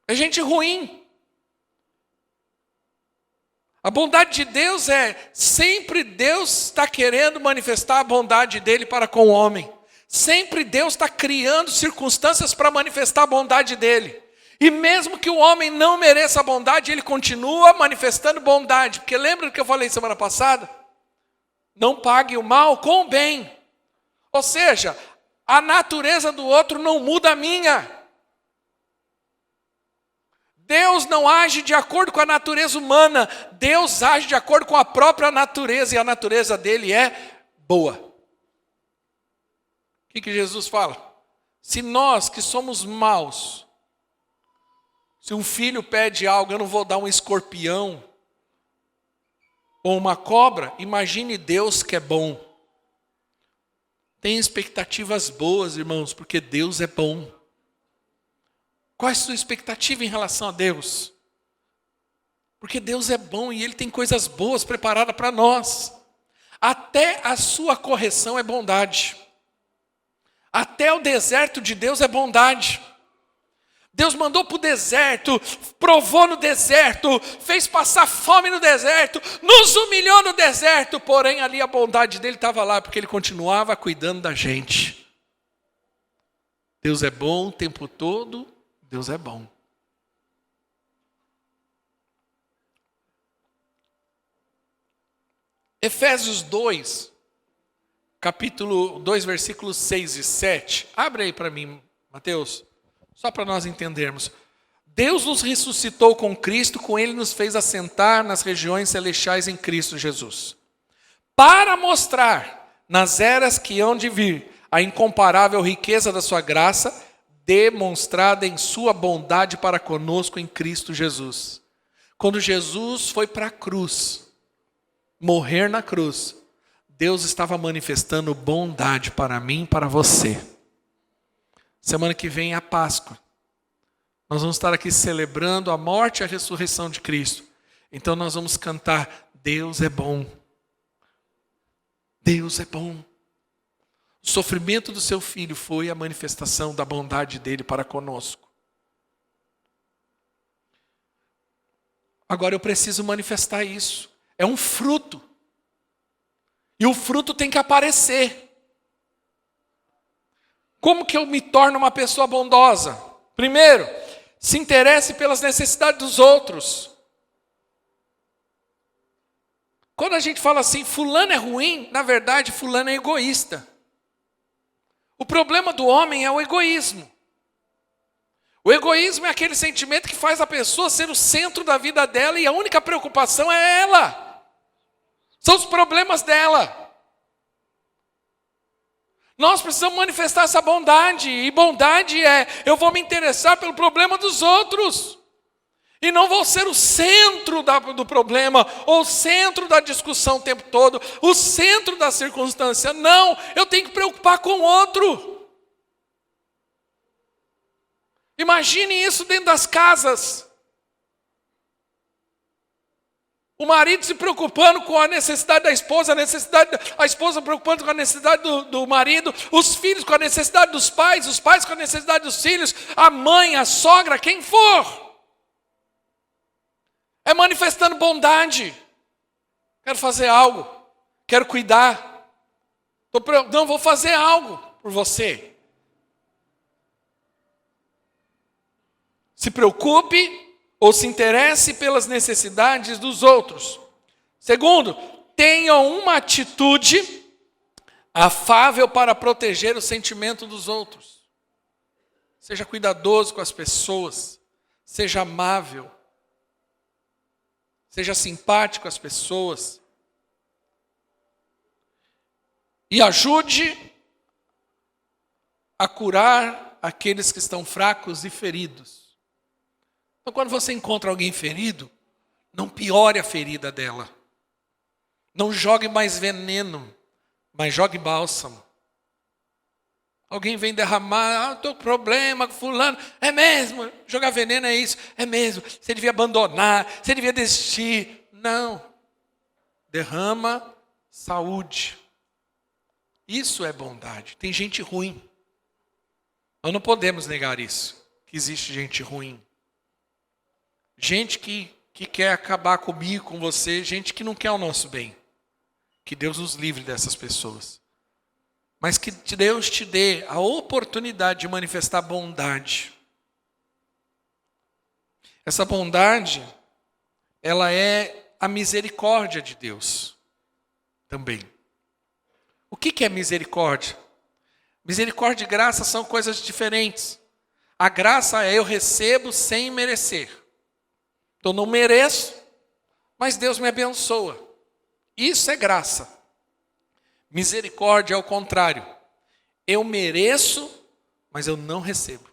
é gente ruim. A bondade de Deus sempre Deus está querendo manifestar a bondade dele para com o homem. Sempre Deus está criando circunstâncias para manifestar a bondade dele. E mesmo que o homem não mereça a bondade, ele continua manifestando bondade. Porque lembra do que eu falei semana passada? Não pague o mal com o bem. Ou seja, a natureza do outro não muda a minha. Deus não age de acordo com a natureza humana. Deus age de acordo com a própria natureza. E a natureza dele é boa. O que Jesus fala? Se nós que somos maus, Se um filho pede algo, eu não vou dar um escorpião ou uma cobra. Imagine Deus que é bom. Tenha expectativas boas, irmãos, porque Deus é bom. Qual é a sua expectativa em relação a Deus? Porque Deus é bom e Ele tem coisas boas preparadas para nós. Até a sua correção é bondade. Até o deserto de Deus é bondade. Deus mandou para o deserto, provou no deserto, fez passar fome no deserto, nos humilhou no deserto, porém ali a bondade dele estava lá, porque ele continuava cuidando da gente. Deus é bom o tempo todo, Deus é bom. Efésios 2, capítulo 2, versículos 6 e 7. Abre aí para mim, Mateus. Só para nós entendermos. Deus nos ressuscitou com Cristo, com Ele nos fez assentar nas regiões celestiais em Cristo Jesus. Para mostrar nas eras que hão de vir a incomparável riqueza da sua graça, demonstrada em sua bondade para conosco em Cristo Jesus. Quando Jesus foi para a cruz, morrer na cruz, Deus estava manifestando bondade para mim e para você. Semana que vem é a Páscoa. Nós vamos estar aqui celebrando a morte e a ressurreição de Cristo. Então nós vamos cantar, Deus é bom. Deus é bom. O sofrimento do seu filho foi a manifestação da bondade dele para conosco. Agora eu preciso manifestar isso. É um fruto. E o fruto tem que aparecer. Como que eu me torno uma pessoa bondosa? Primeiro, se interesse pelas necessidades dos outros. Quando a gente fala assim, fulano é ruim, na verdade, fulano é egoísta. O problema do homem é o egoísmo. O egoísmo é aquele sentimento que faz a pessoa ser o centro da vida dela e a única preocupação é ela. São os problemas dela. Nós precisamos manifestar essa bondade, e bondade é, eu vou me interessar pelo problema dos outros, e não vou ser o centro do problema, ou o centro da discussão o tempo todo, o centro da circunstância, não, eu tenho que preocupar com o outro. Imagine isso dentro das casas. O marido se preocupando com a necessidade da esposa, a esposa preocupando com a necessidade do marido, os filhos com a necessidade dos pais, os pais com a necessidade dos filhos, a mãe, a sogra, quem for. É manifestando bondade. Quero fazer algo, quero cuidar. Não, vou fazer algo por você. Se preocupe ou se interesse pelas necessidades dos outros. Segundo, tenha uma atitude afável para proteger o sentimento dos outros. Seja cuidadoso com as pessoas, seja amável, seja simpático às pessoas. E ajude a curar aqueles que estão fracos e feridos. Então, quando você encontra alguém ferido, não piore a ferida dela. Não jogue mais veneno, mas jogue bálsamo. Alguém vem derramar, estou com problema com fulano. É mesmo, jogar veneno é isso. É mesmo, você devia abandonar, você devia desistir. Não. Derrama saúde. Isso é bondade. Tem gente ruim. Nós não podemos negar isso, que existe gente ruim. Gente que quer acabar comigo, com você, gente que não quer o nosso bem. Que Deus nos livre dessas pessoas. Mas que Deus te dê a oportunidade de manifestar bondade. Essa bondade, ela é a misericórdia de Deus também. O que é misericórdia? Misericórdia e graça são coisas diferentes. A graça é eu recebo sem merecer. Eu não mereço, mas Deus me abençoa. Isso é graça. Misericórdia é o contrário. Eu mereço, mas eu não recebo.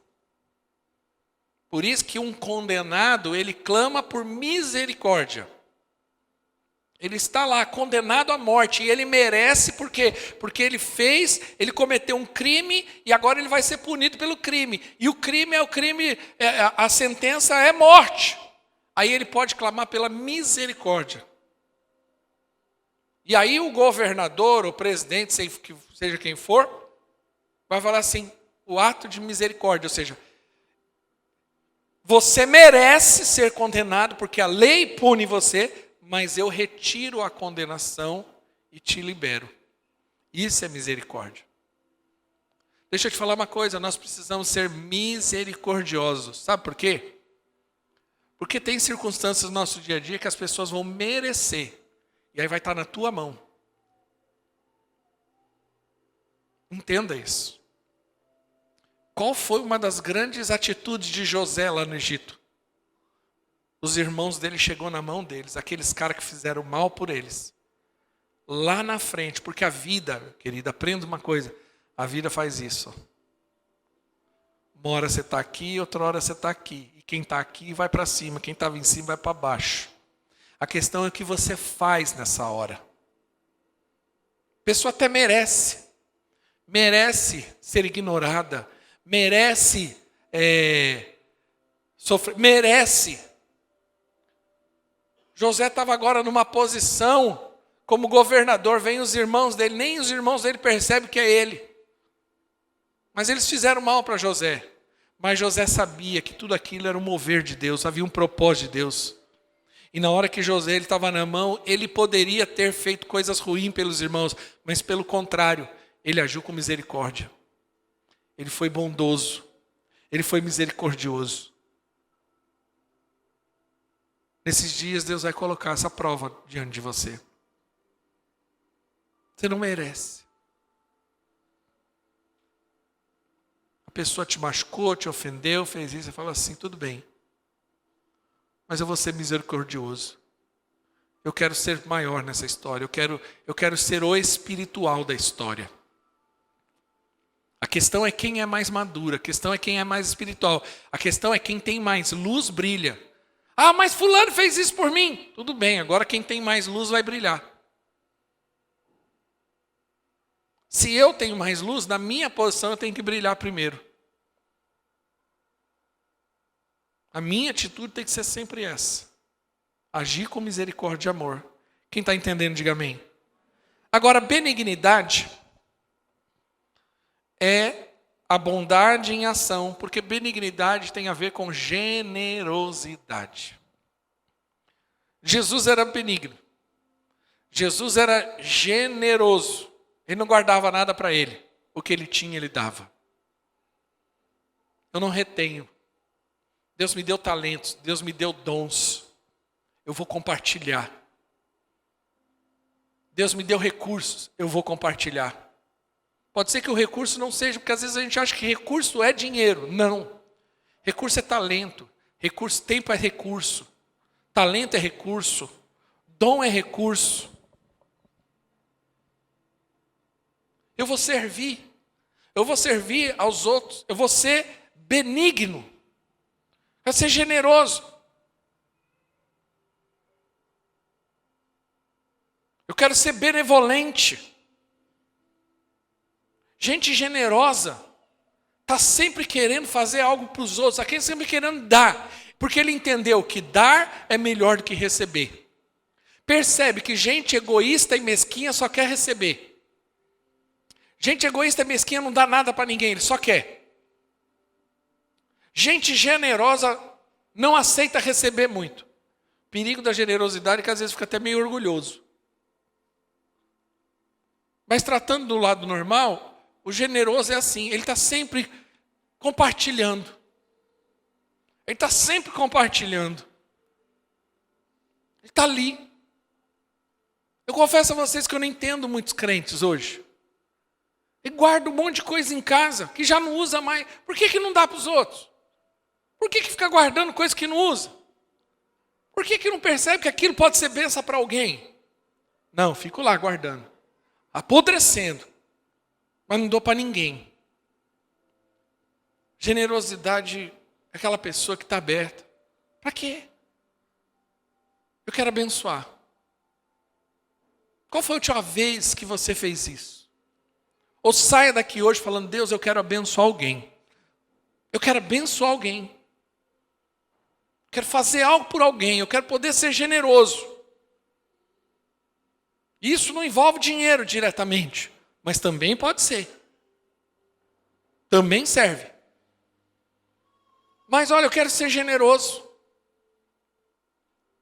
Por isso que um condenado, ele clama por misericórdia. Ele está lá, condenado à morte, e ele merece, por quê? Porque ele cometeu um crime, e agora ele vai ser punido pelo crime. E o crime, a sentença é morte. Aí ele pode clamar pela misericórdia. E aí o governador, o presidente, seja quem for, vai falar assim, o ato de misericórdia, ou seja, você merece ser condenado, porque a lei pune você, mas eu retiro a condenação e te libero. Isso é misericórdia. Deixa eu te falar uma coisa, nós precisamos ser misericordiosos. Sabe por quê? Porque tem circunstâncias no nosso dia a dia que as pessoas vão merecer. E aí vai estar na tua mão. Entenda isso. Qual foi uma das grandes atitudes de José lá no Egito? Os irmãos dele chegou na mão deles, aqueles caras que fizeram mal por eles. Lá na frente, porque a vida, querida, aprenda uma coisa, a vida faz isso. Uma hora você está aqui, outra hora você está aqui. E quem está aqui vai para cima, quem estava em cima vai para baixo. A questão é o que você faz nessa hora. A pessoa até merece ser ignorada, merece sofrer, merece. José estava agora numa posição como governador, vem os irmãos dele, nem os irmãos dele percebem que é ele. Mas eles fizeram mal para José. Mas José sabia que tudo aquilo era um mover de Deus, havia um propósito de Deus. E na hora que José estava na mão, ele poderia ter feito coisas ruins pelos irmãos, mas pelo contrário, ele agiu com misericórdia. Ele foi bondoso, ele foi misericordioso. Nesses dias Deus vai colocar essa prova diante de você. Você não merece. A pessoa te machucou, te ofendeu, fez isso, você fala assim, tudo bem. Mas eu vou ser misericordioso. Eu quero ser maior nessa história. Eu quero ser o espiritual da história. A questão é quem é mais maduro. A questão é quem é mais espiritual. A questão é quem tem mais luz brilha. Ah, mas fulano fez isso por mim. Tudo bem, agora quem tem mais luz vai brilhar. Se eu tenho mais luz, na minha posição eu tenho que brilhar primeiro. A minha atitude tem que ser sempre essa. Agir com misericórdia e amor. Quem está entendendo, diga amém. Agora, benignidade é a bondade em ação, porque benignidade tem a ver com generosidade. Jesus era benigno. Jesus era generoso. Ele não guardava nada para ele. O que ele tinha, ele dava. Eu não retenho. Deus me deu talentos, Deus me deu dons. Eu vou compartilhar. Deus me deu recursos, eu vou compartilhar. Pode ser que o recurso não seja, porque às vezes a gente acha que recurso é dinheiro. Não. Recurso é talento. Tempo é recurso. Talento é recurso. Dom é recurso. Eu vou servir. Eu vou servir aos outros. Eu vou ser benigno. Eu vou ser generoso. Eu quero ser benevolente. Gente generosa está sempre querendo fazer algo para os outros, está sempre querendo dar, porque ele entendeu que dar é melhor do que receber. Percebe que gente egoísta e mesquinha só quer receber. Gente egoísta e mesquinha não dá nada para ninguém, ele só quer. Gente generosa não aceita receber muito. O perigo da generosidade é que às vezes fica até meio orgulhoso. Mas tratando do lado normal, o generoso é assim, ele está sempre compartilhando. Ele está sempre compartilhando. Ele está ali. Eu confesso a vocês que eu não entendo muitos crentes hoje. Ele guarda um monte de coisa em casa, que já não usa mais. Por que não dá para os outros? Por que fica guardando coisa que não usa? Por que não percebe que aquilo pode ser bênção para alguém? Não, fico lá guardando. Apodrecendo. Mas não dou para ninguém. Generosidade é aquela pessoa que está aberta. Para quê? Eu quero abençoar. Qual foi a última vez que você fez isso? Ou saia daqui hoje falando, Deus, eu quero abençoar alguém. Eu quero abençoar alguém. Quero fazer algo por alguém. Eu quero poder ser generoso. Isso não envolve dinheiro diretamente, mas também pode ser. Também serve. Mas olha, eu quero ser generoso.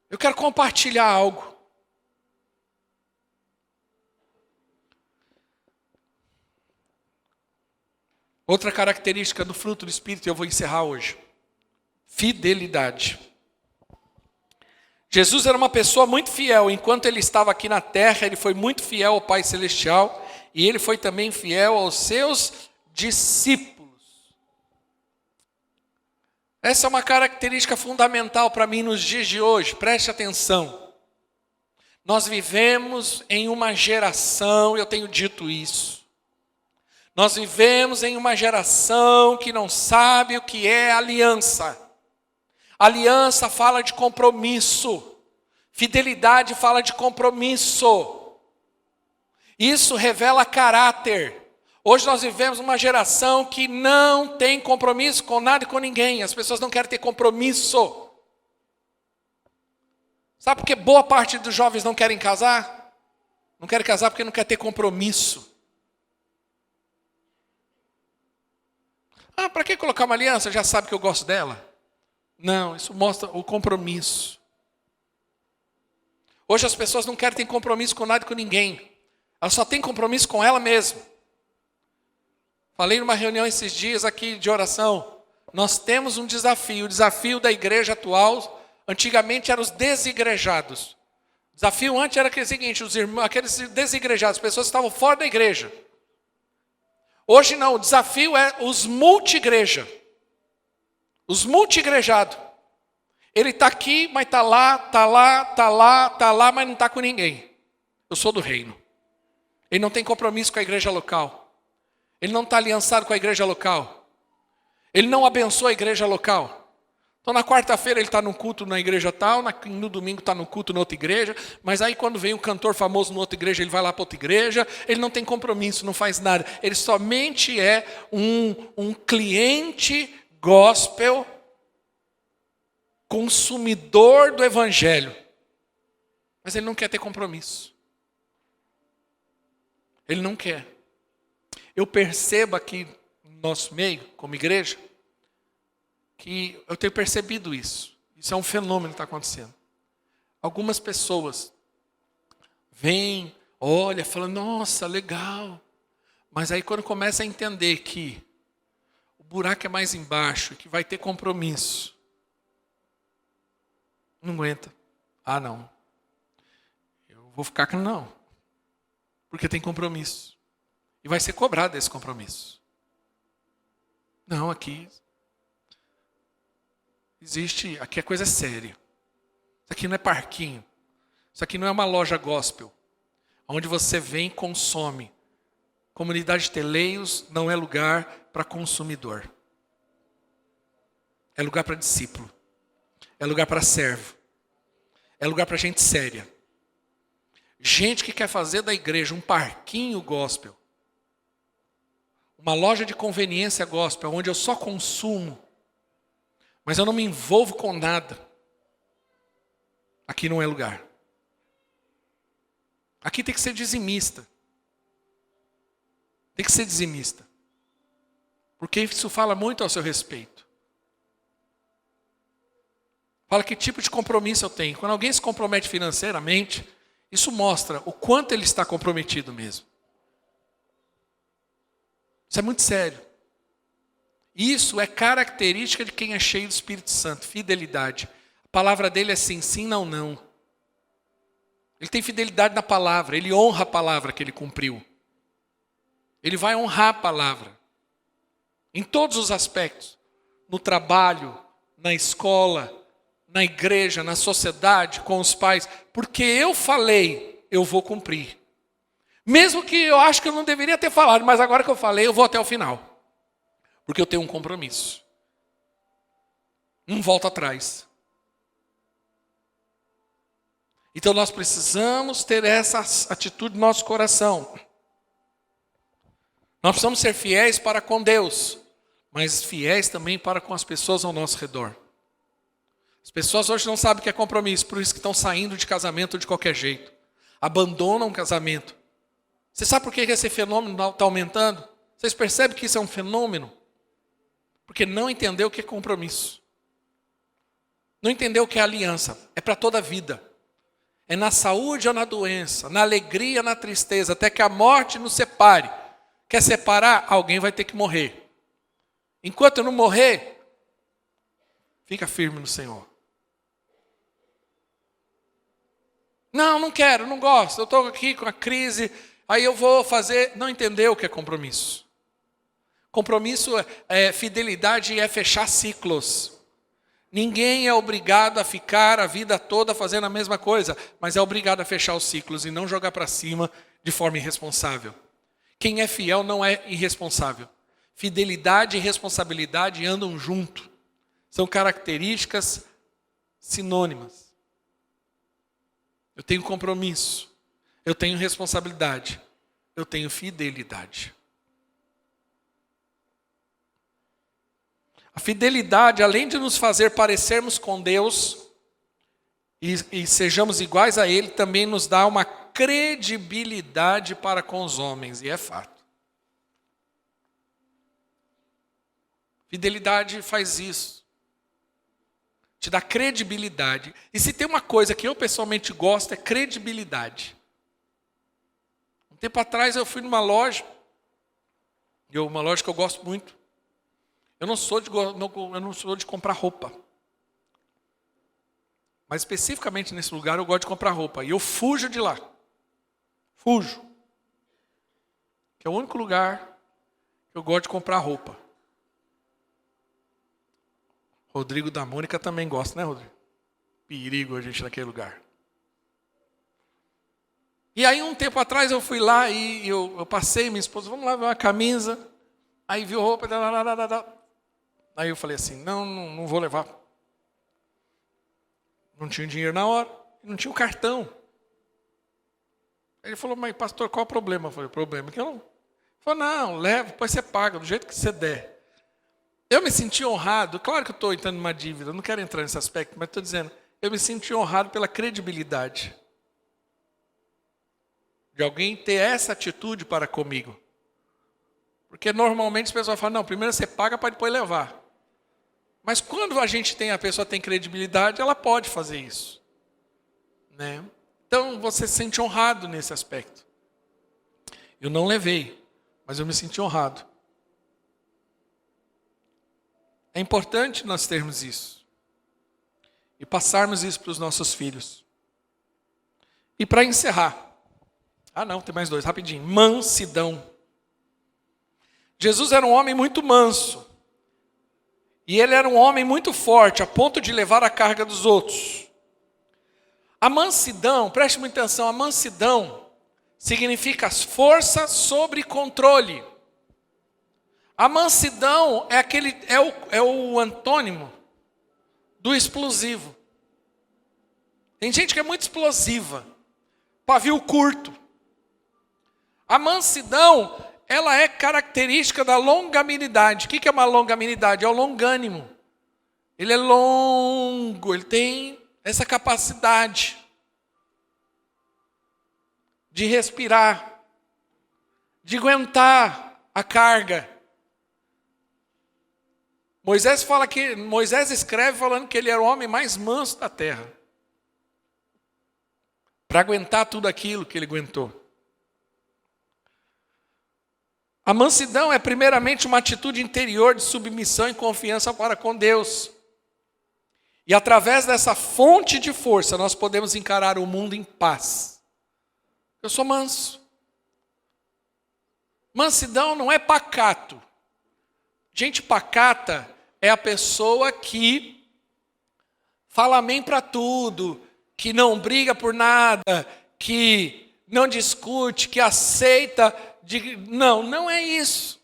Eu quero compartilhar algo. Outra característica do fruto do Espírito, eu vou encerrar hoje. Fidelidade. Jesus era uma pessoa muito fiel. Enquanto ele estava aqui na terra, ele foi muito fiel ao Pai Celestial. E ele foi também fiel aos seus discípulos. Essa é uma característica fundamental para mim nos dias de hoje. Preste atenção. Nós vivemos em uma geração, eu tenho dito isso. Nós vivemos em uma geração que não sabe o que é aliança. Aliança fala de compromisso. Fidelidade fala de compromisso. Isso revela caráter. Hoje nós vivemos uma geração que não tem compromisso com nada e com ninguém. As pessoas não querem ter compromisso. Sabe por que boa parte dos jovens não querem casar? Não querem casar porque não quer ter compromisso. Ah, para que colocar uma aliança? Já sabe que eu gosto dela? Não, isso mostra o compromisso. Hoje as pessoas não querem ter compromisso com nada e com ninguém. Elas só têm compromisso com ela mesma. Falei numa reunião esses dias aqui de oração. Nós temos um desafio. O desafio da igreja atual, antigamente eram os desigrejados. O desafio antes era aquele seguinte, aqueles desigrejados, as pessoas que estavam fora da igreja. Hoje não, o desafio é os multi-igreja. Os multi-igrejados. Ele está aqui, mas está lá, está lá, está lá, está lá, mas não está com ninguém. Eu sou do reino. Ele não tem compromisso com a igreja local. Ele não está aliançado com a igreja local. Ele não abençoa a igreja local. Então na quarta-feira ele está no culto na igreja tal, no domingo está no culto na outra igreja, mas aí quando vem um cantor famoso na outra igreja, ele vai lá para outra igreja, ele não tem compromisso, não faz nada. Ele somente é um cliente gospel, consumidor do evangelho. Mas ele não quer ter compromisso. Ele não quer. Eu percebo aqui no nosso meio, como igreja, que eu tenho percebido isso. Isso é um fenômeno que está acontecendo. Algumas pessoas vêm, olham, falam, nossa, legal. Mas aí quando começa a entender que o buraco é mais embaixo, que vai ter compromisso, não aguenta. Ah, não. Eu vou ficar com não. Porque tem compromisso. E vai ser cobrado esse compromisso. Não, aqui existe, aqui a coisa é séria. Isso aqui não é parquinho. Isso aqui não é uma loja gospel, onde você vem e consome. Comunidade de Teleios não é lugar para consumidor. É lugar para discípulo. É lugar para servo. É lugar para gente séria. Gente que quer fazer da igreja um parquinho gospel. Uma loja de conveniência gospel, onde eu só consumo. Mas eu não me envolvo com nada. Aqui não é lugar. Aqui tem que ser dizimista. Tem que ser dizimista. Porque isso fala muito ao seu respeito. Fala que tipo de compromisso eu tenho. Quando alguém se compromete financeiramente, isso mostra o quanto ele está comprometido mesmo. Isso é muito sério. Isso é característica de quem é cheio do Espírito Santo, fidelidade. A palavra dele é sim, sim, não, não. Ele tem fidelidade na palavra, ele honra a palavra que ele cumpriu. Ele vai honrar a palavra. Em todos os aspectos. No trabalho, na escola, na igreja, na sociedade, com os pais. Porque eu falei, eu vou cumprir. Mesmo que eu acho que eu não deveria ter falado, mas agora que eu falei, eu vou até o final. Porque eu tenho um compromisso. não volta atrás. Então nós precisamos ter essa atitude no nosso coração. Nós precisamos ser fiéis para com Deus, mas fiéis também para com as pessoas ao nosso redor. As pessoas hoje não sabem o que é compromisso, por isso que estão saindo de casamento de qualquer jeito. Abandonam o casamento. Você sabe por que esse fenômeno está aumentando? Vocês percebem que isso é um fenômeno? Porque não entendeu o que é compromisso. Não entendeu o que é aliança. É para toda a vida. É na saúde ou na doença, na alegria ou na tristeza, até que a morte nos separe. Quer separar? Alguém vai ter que morrer. Enquanto eu não morrer, fica firme no Senhor. Não quero, não gosto. Eu estou aqui com a crise, aí eu vou fazer... Não entendeu o que é compromisso. Compromisso é fidelidade e é fechar ciclos. Ninguém é obrigado a ficar a vida toda fazendo a mesma coisa, mas é obrigado a fechar os ciclos e não jogar para cima de forma irresponsável. Quem é fiel não é irresponsável. Fidelidade e responsabilidade andam junto. São características sinônimas. Eu tenho compromisso, eu tenho responsabilidade, eu tenho fidelidade. A fidelidade, além de nos fazer parecermos com Deus e sejamos iguais a Ele, também nos dá uma credibilidade para com os homens, e é fato. Fidelidade faz isso. Te dá credibilidade. E se tem uma coisa que eu pessoalmente gosto, é credibilidade. Um tempo atrás eu fui numa loja, uma loja que eu gosto muito. Eu não sou de comprar roupa. Mas especificamente nesse lugar eu gosto de comprar roupa. E eu fujo de lá. Fujo. Que é o único lugar que eu gosto de comprar roupa. Rodrigo da Mônica também gosta, né, Rodrigo? Perigo a gente naquele lugar. E aí um tempo atrás eu fui lá e eu passei, minha esposa, vamos lá ver uma camisa. Aí viu roupa, aí eu falei assim, não vou levar. Não tinha dinheiro na hora, não tinha o cartão. Ele falou, mas pastor, qual é o problema? Eu falei, o problema é que eu não... Ele falou, não, leva, depois você paga, do jeito que você der. Eu me senti honrado, claro que eu estou entrando numa dívida, eu não quero entrar nesse aspecto, mas estou dizendo, eu me senti honrado pela credibilidade. De alguém ter essa atitude para comigo. Porque normalmente as pessoas falam, não, primeiro você paga para depois levar. Mas quando a pessoa tem credibilidade, ela pode fazer isso. Né? Então você se sente honrado nesse aspecto. Eu não levei, mas eu me senti honrado. É importante nós termos isso. E passarmos isso para os nossos filhos. E para encerrar. Tem mais dois, rapidinho. Mansidão. Jesus era um homem muito manso. E ele era um homem muito forte, a ponto de levar a carga dos outros. A mansidão, preste muita atenção, a mansidão significa força sobre controle. A mansidão é o antônimo do explosivo. Tem gente que é muito explosiva, pavio curto. A mansidão, ela é característica da longanimidade. O que é uma longanimidade? É o longânimo. Ele é longo, ele tem essa capacidade de respirar, de aguentar a carga. Moisés escreve falando que ele era o homem mais manso da terra. Para aguentar tudo aquilo que ele aguentou. A mansidão é primeiramente uma atitude interior de submissão e confiança para com Deus. E através dessa fonte de força nós podemos encarar o mundo em paz. Eu sou manso. Mansidão não é pacato. Gente pacata é a pessoa que fala amém para tudo, que não briga por nada, que não discute, que aceita. Não é isso.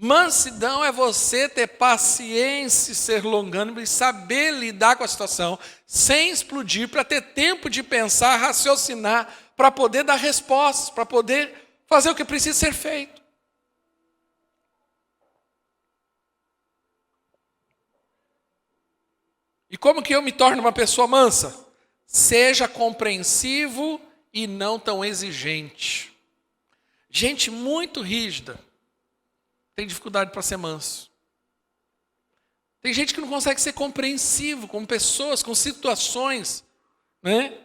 Mansidão é você ter paciência, ser longânimo e saber lidar com a situação sem explodir, para ter tempo de pensar, raciocinar, para poder dar respostas, para poder fazer o que precisa ser feito. E como que eu me torno uma pessoa mansa? Seja compreensivo e não tão exigente. Gente muito rígida tem dificuldade para ser manso. Tem gente que não consegue ser compreensivo com pessoas, com situações, né?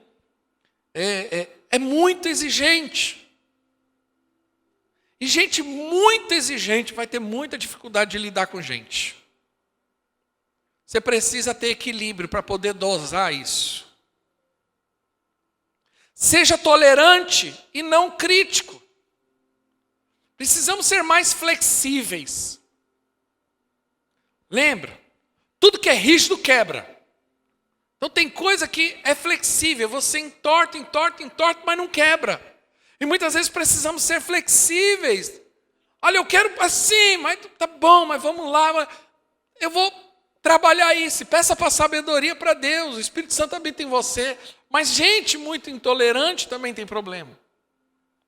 É muito exigente. E gente muito exigente vai ter muita dificuldade de lidar com gente. Você precisa ter equilíbrio para poder dosar isso. Seja tolerante e não crítico. Precisamos ser mais flexíveis. Lembra? Tudo que é rígido quebra. Então tem coisa que é flexível. Você entorta, mas não quebra. E muitas vezes precisamos ser flexíveis. Olha, eu quero assim, mas tá bom, mas vamos lá. Eu vou trabalhar isso. Peça para sabedoria para Deus. O Espírito Santo habita em você. Mas gente muito intolerante também tem problema.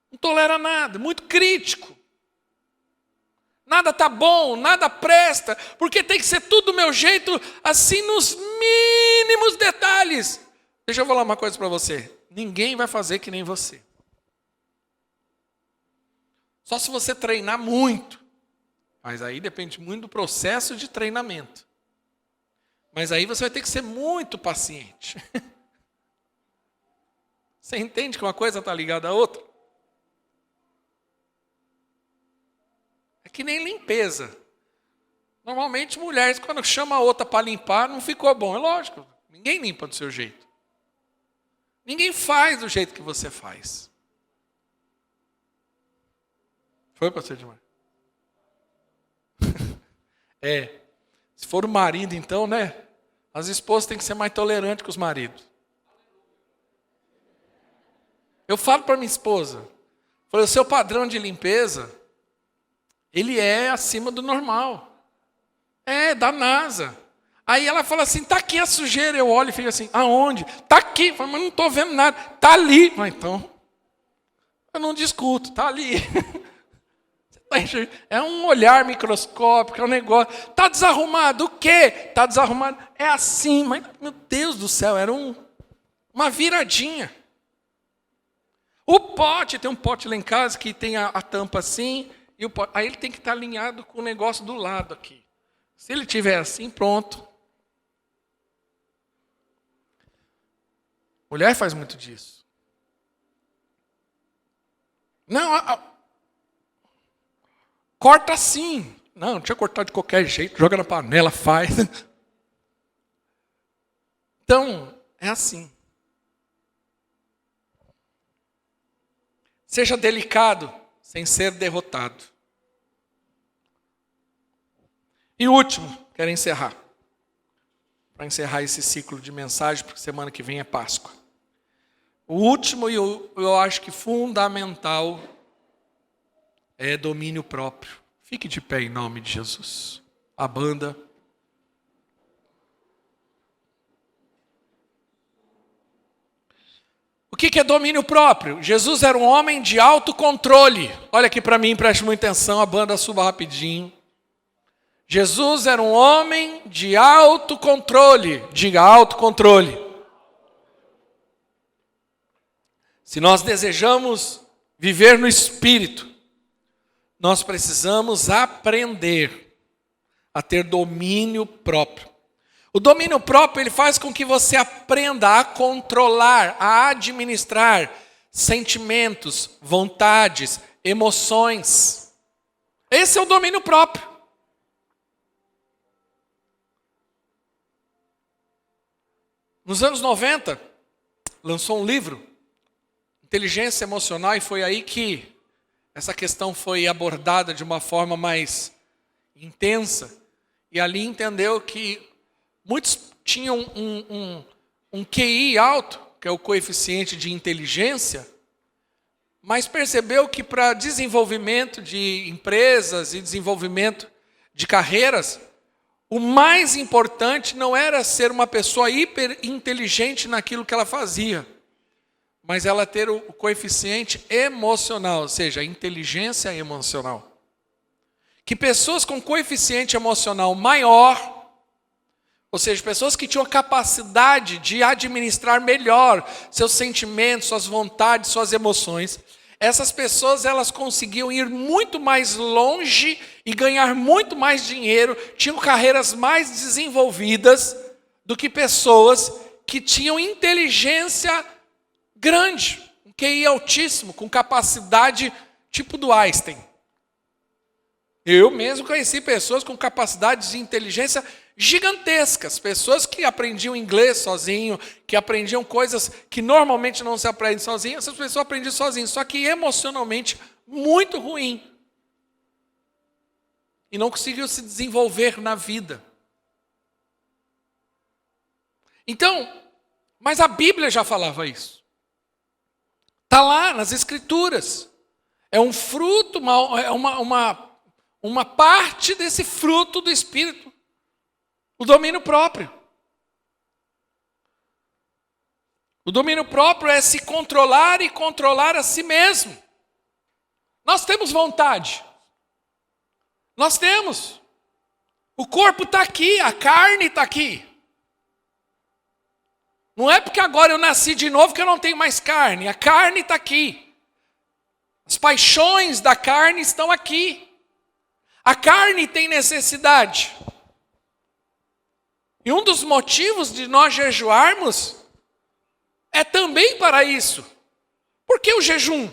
Não tolera nada, muito crítico. Nada tá bom, nada presta, porque tem que ser tudo do meu jeito, assim nos mínimos detalhes. Deixa eu falar uma coisa para você. Ninguém vai fazer que nem você. Só se você treinar muito. Mas aí depende muito do processo de treinamento. Mas aí você vai ter que ser muito paciente. Você entende que uma coisa está ligada à outra? É que nem limpeza. Normalmente mulheres, quando chama a outra para limpar, não ficou bom. É lógico, ninguém limpa do seu jeito. Ninguém faz do jeito que você faz. Foi, pastor Edmar? Se for o marido, então, né? As esposas têm que ser mais tolerantes que os maridos. Eu falo para minha esposa, falei, o seu padrão de limpeza, ele é acima do normal. É, da NASA. Aí ela fala assim, tá aqui a sujeira. Eu olho e fico assim, aonde? Tá aqui. Eu falo, mas não estou vendo nada. Tá ali. Mas então, eu não discuto, tá ali. É um olhar microscópico, é um negócio. Tá desarrumado, o quê? Tá desarrumado. É assim, mas, meu Deus do céu, era uma viradinha. O pote, tem um pote lá em casa que tem a tampa assim, e o pote, aí ele tem que estar alinhado com o negócio do lado aqui. Se ele tiver assim, pronto. Mulher faz muito disso. Não, corta assim. Não tinha cortado de qualquer jeito, joga na panela, faz. Então, é assim. Seja delicado, sem ser derrotado. E último, quero encerrar. Para encerrar esse ciclo de mensagem, porque semana que vem é Páscoa. O último, e eu acho que fundamental, é domínio próprio. Fique de pé em nome de Jesus. A banda. O que é domínio próprio? Jesus era um homem de autocontrole. Olha aqui para mim, preste muita atenção, a banda suba rapidinho. Jesus era um homem de autocontrole. Diga, autocontrole. Se nós desejamos viver no Espírito, nós precisamos aprender a ter domínio próprio. O domínio próprio, ele faz com que você aprenda a controlar, a administrar sentimentos, vontades, emoções. Esse é o domínio próprio. Nos anos 90, lançou um livro, Inteligência Emocional, e foi aí que essa questão foi abordada de uma forma mais intensa. E ali entendeu que muitos tinham um QI alto, que é o coeficiente de inteligência, mas percebeu que para desenvolvimento de empresas e desenvolvimento de carreiras, o mais importante não era ser uma pessoa hiper inteligente naquilo que ela fazia, mas ela ter o coeficiente emocional, ou seja, a inteligência emocional. Que pessoas com coeficiente emocional maior, ou seja, pessoas que tinham a capacidade de administrar melhor seus sentimentos, suas vontades, suas emoções, essas pessoas elas conseguiam ir muito mais longe e ganhar muito mais dinheiro, tinham carreiras mais desenvolvidas do que pessoas que tinham inteligência grande, um QI altíssimo, com capacidade tipo do Einstein. Eu mesmo conheci pessoas com capacidades de inteligência gigantescas, pessoas que aprendiam inglês sozinho, que aprendiam coisas que normalmente não se aprendem sozinho, essas pessoas aprendiam sozinhas, só que emocionalmente muito ruim. E não conseguiu se desenvolver na vida. Então, mas a Bíblia já falava isso. Está lá nas Escrituras. É um fruto, uma parte desse fruto do Espírito. O domínio próprio. O domínio próprio é se controlar e controlar a si mesmo. Nós temos vontade. Nós temos. O corpo está aqui, a carne está aqui. Não é porque agora eu nasci de novo que eu não tenho mais carne. A carne está aqui. As paixões da carne estão aqui. A carne tem necessidade. E um dos motivos de nós jejuarmos é também para isso. Por que o jejum?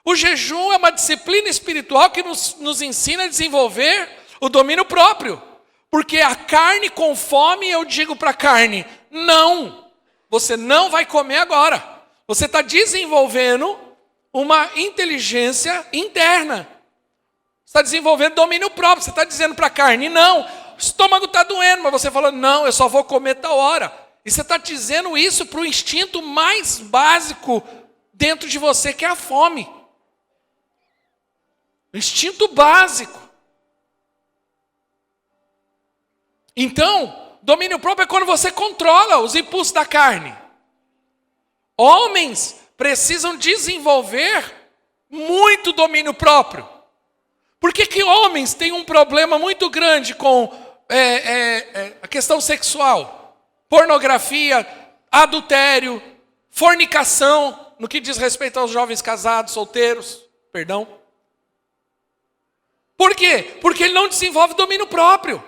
O jejum é uma disciplina espiritual que nos ensina a desenvolver o domínio próprio. Porque a carne com fome, eu digo para a carne, não, você não vai comer agora. Você está desenvolvendo uma inteligência interna. Você está desenvolvendo domínio próprio. Você está dizendo para a carne, não, o estômago está doendo, mas você fala, não, eu só vou comer tal hora. E você está dizendo isso para o instinto mais básico dentro de você, que é a fome. O instinto básico. Então, domínio próprio é quando você controla os impulsos da carne. Homens precisam desenvolver muito domínio próprio. Por que homens têm um problema muito grande com a questão sexual? Pornografia, adultério, fornicação, no que diz respeito aos jovens casados, solteiros, perdão. Por quê? Porque ele não desenvolve domínio próprio.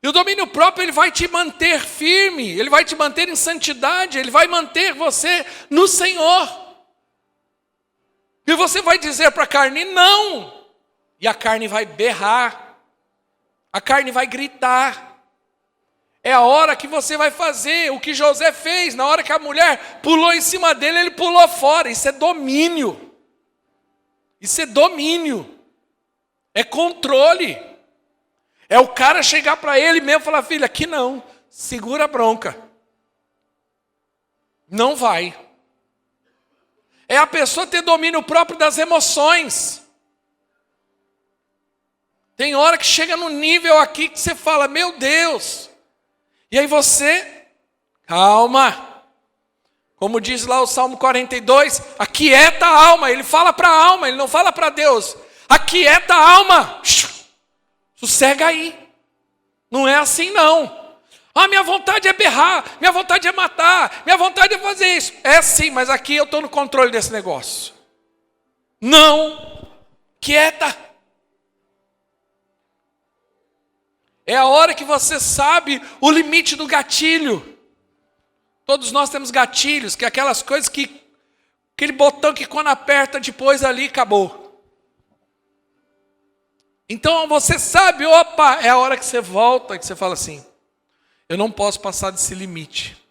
E o domínio próprio ele vai te manter firme, ele vai te manter em santidade, ele vai manter você no Senhor. E você vai dizer para a carne, não. E a carne vai berrar. A carne vai gritar. É a hora que você vai fazer o que José fez. Na hora que a mulher pulou em cima dele, ele pulou fora. Isso é domínio. Isso é domínio. É controle. É o cara chegar para ele mesmo e falar, filha, aqui não. Segura a bronca. Não vai. É a pessoa ter domínio próprio das emoções. Tem hora que chega no nível aqui que você fala, meu Deus. E aí você, calma. Como diz lá o Salmo 42, aquieta a alma. Ele fala para a alma, ele não fala para Deus. Aquieta a alma. Sossega aí. Não é assim não. Ah, minha vontade é berrar, minha vontade é matar, minha vontade é fazer isso. É sim, mas aqui eu estou no controle desse negócio. Não, quieta. É a hora que você sabe o limite do gatilho. Todos nós temos gatilhos, que é aquelas coisas que, aquele botão que quando aperta depois ali, acabou. Então você sabe, opa, é a hora que você volta e que você fala assim, eu não posso passar desse limite.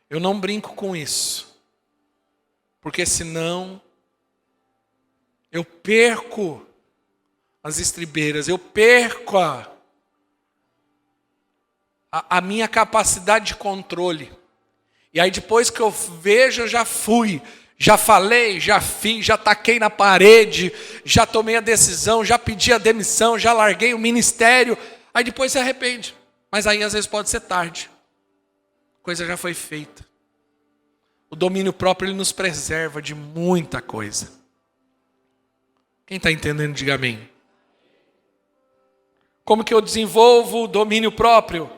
Eu não brinco com isso. Porque senão eu perco as estribeiras, eu perco a minha capacidade de controle. E aí depois que eu vejo, eu já fui. Já falei, já fiz, já taquei na parede, já tomei a decisão, já pedi a demissão, já larguei o ministério. Aí depois se arrepende. Mas aí às vezes pode ser tarde. A coisa já foi feita. O domínio próprio ele nos preserva de muita coisa. Quem está entendendo, diga amém. Como que eu desenvolvo o domínio próprio?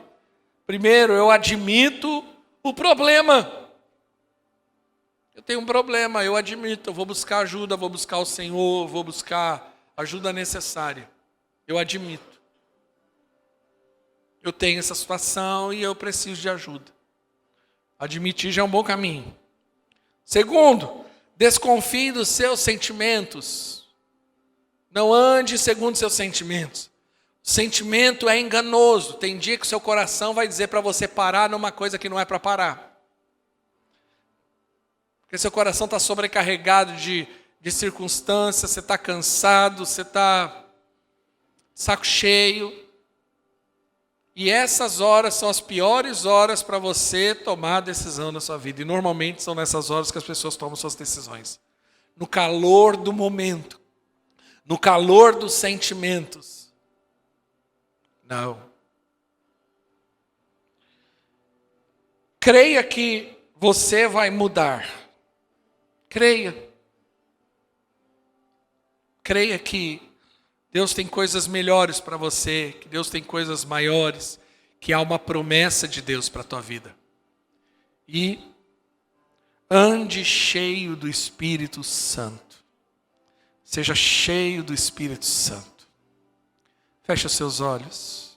Primeiro, eu admito o problema. Eu tenho um problema, eu admito, eu vou buscar ajuda, vou buscar o Senhor, vou buscar ajuda necessária. Eu admito. Eu tenho essa situação e eu preciso de ajuda. Admitir já é um bom caminho. Segundo, desconfie dos seus sentimentos. Não ande segundo seus sentimentos. O sentimento é enganoso. Tem dia que o seu coração vai dizer para você parar numa coisa que não é para parar. Porque seu coração está sobrecarregado de circunstâncias, você está cansado, você está saco cheio. E essas horas são as piores horas para você tomar a decisão na sua vida. E normalmente são nessas horas que as pessoas tomam suas decisões. No calor do momento. No calor dos sentimentos. Não. Creia que você vai mudar. Creia. Creia que Deus tem coisas melhores para você, que Deus tem coisas maiores, que há uma promessa de Deus para a tua vida. E ande cheio do Espírito Santo. Seja cheio do Espírito Santo. Feche os seus olhos.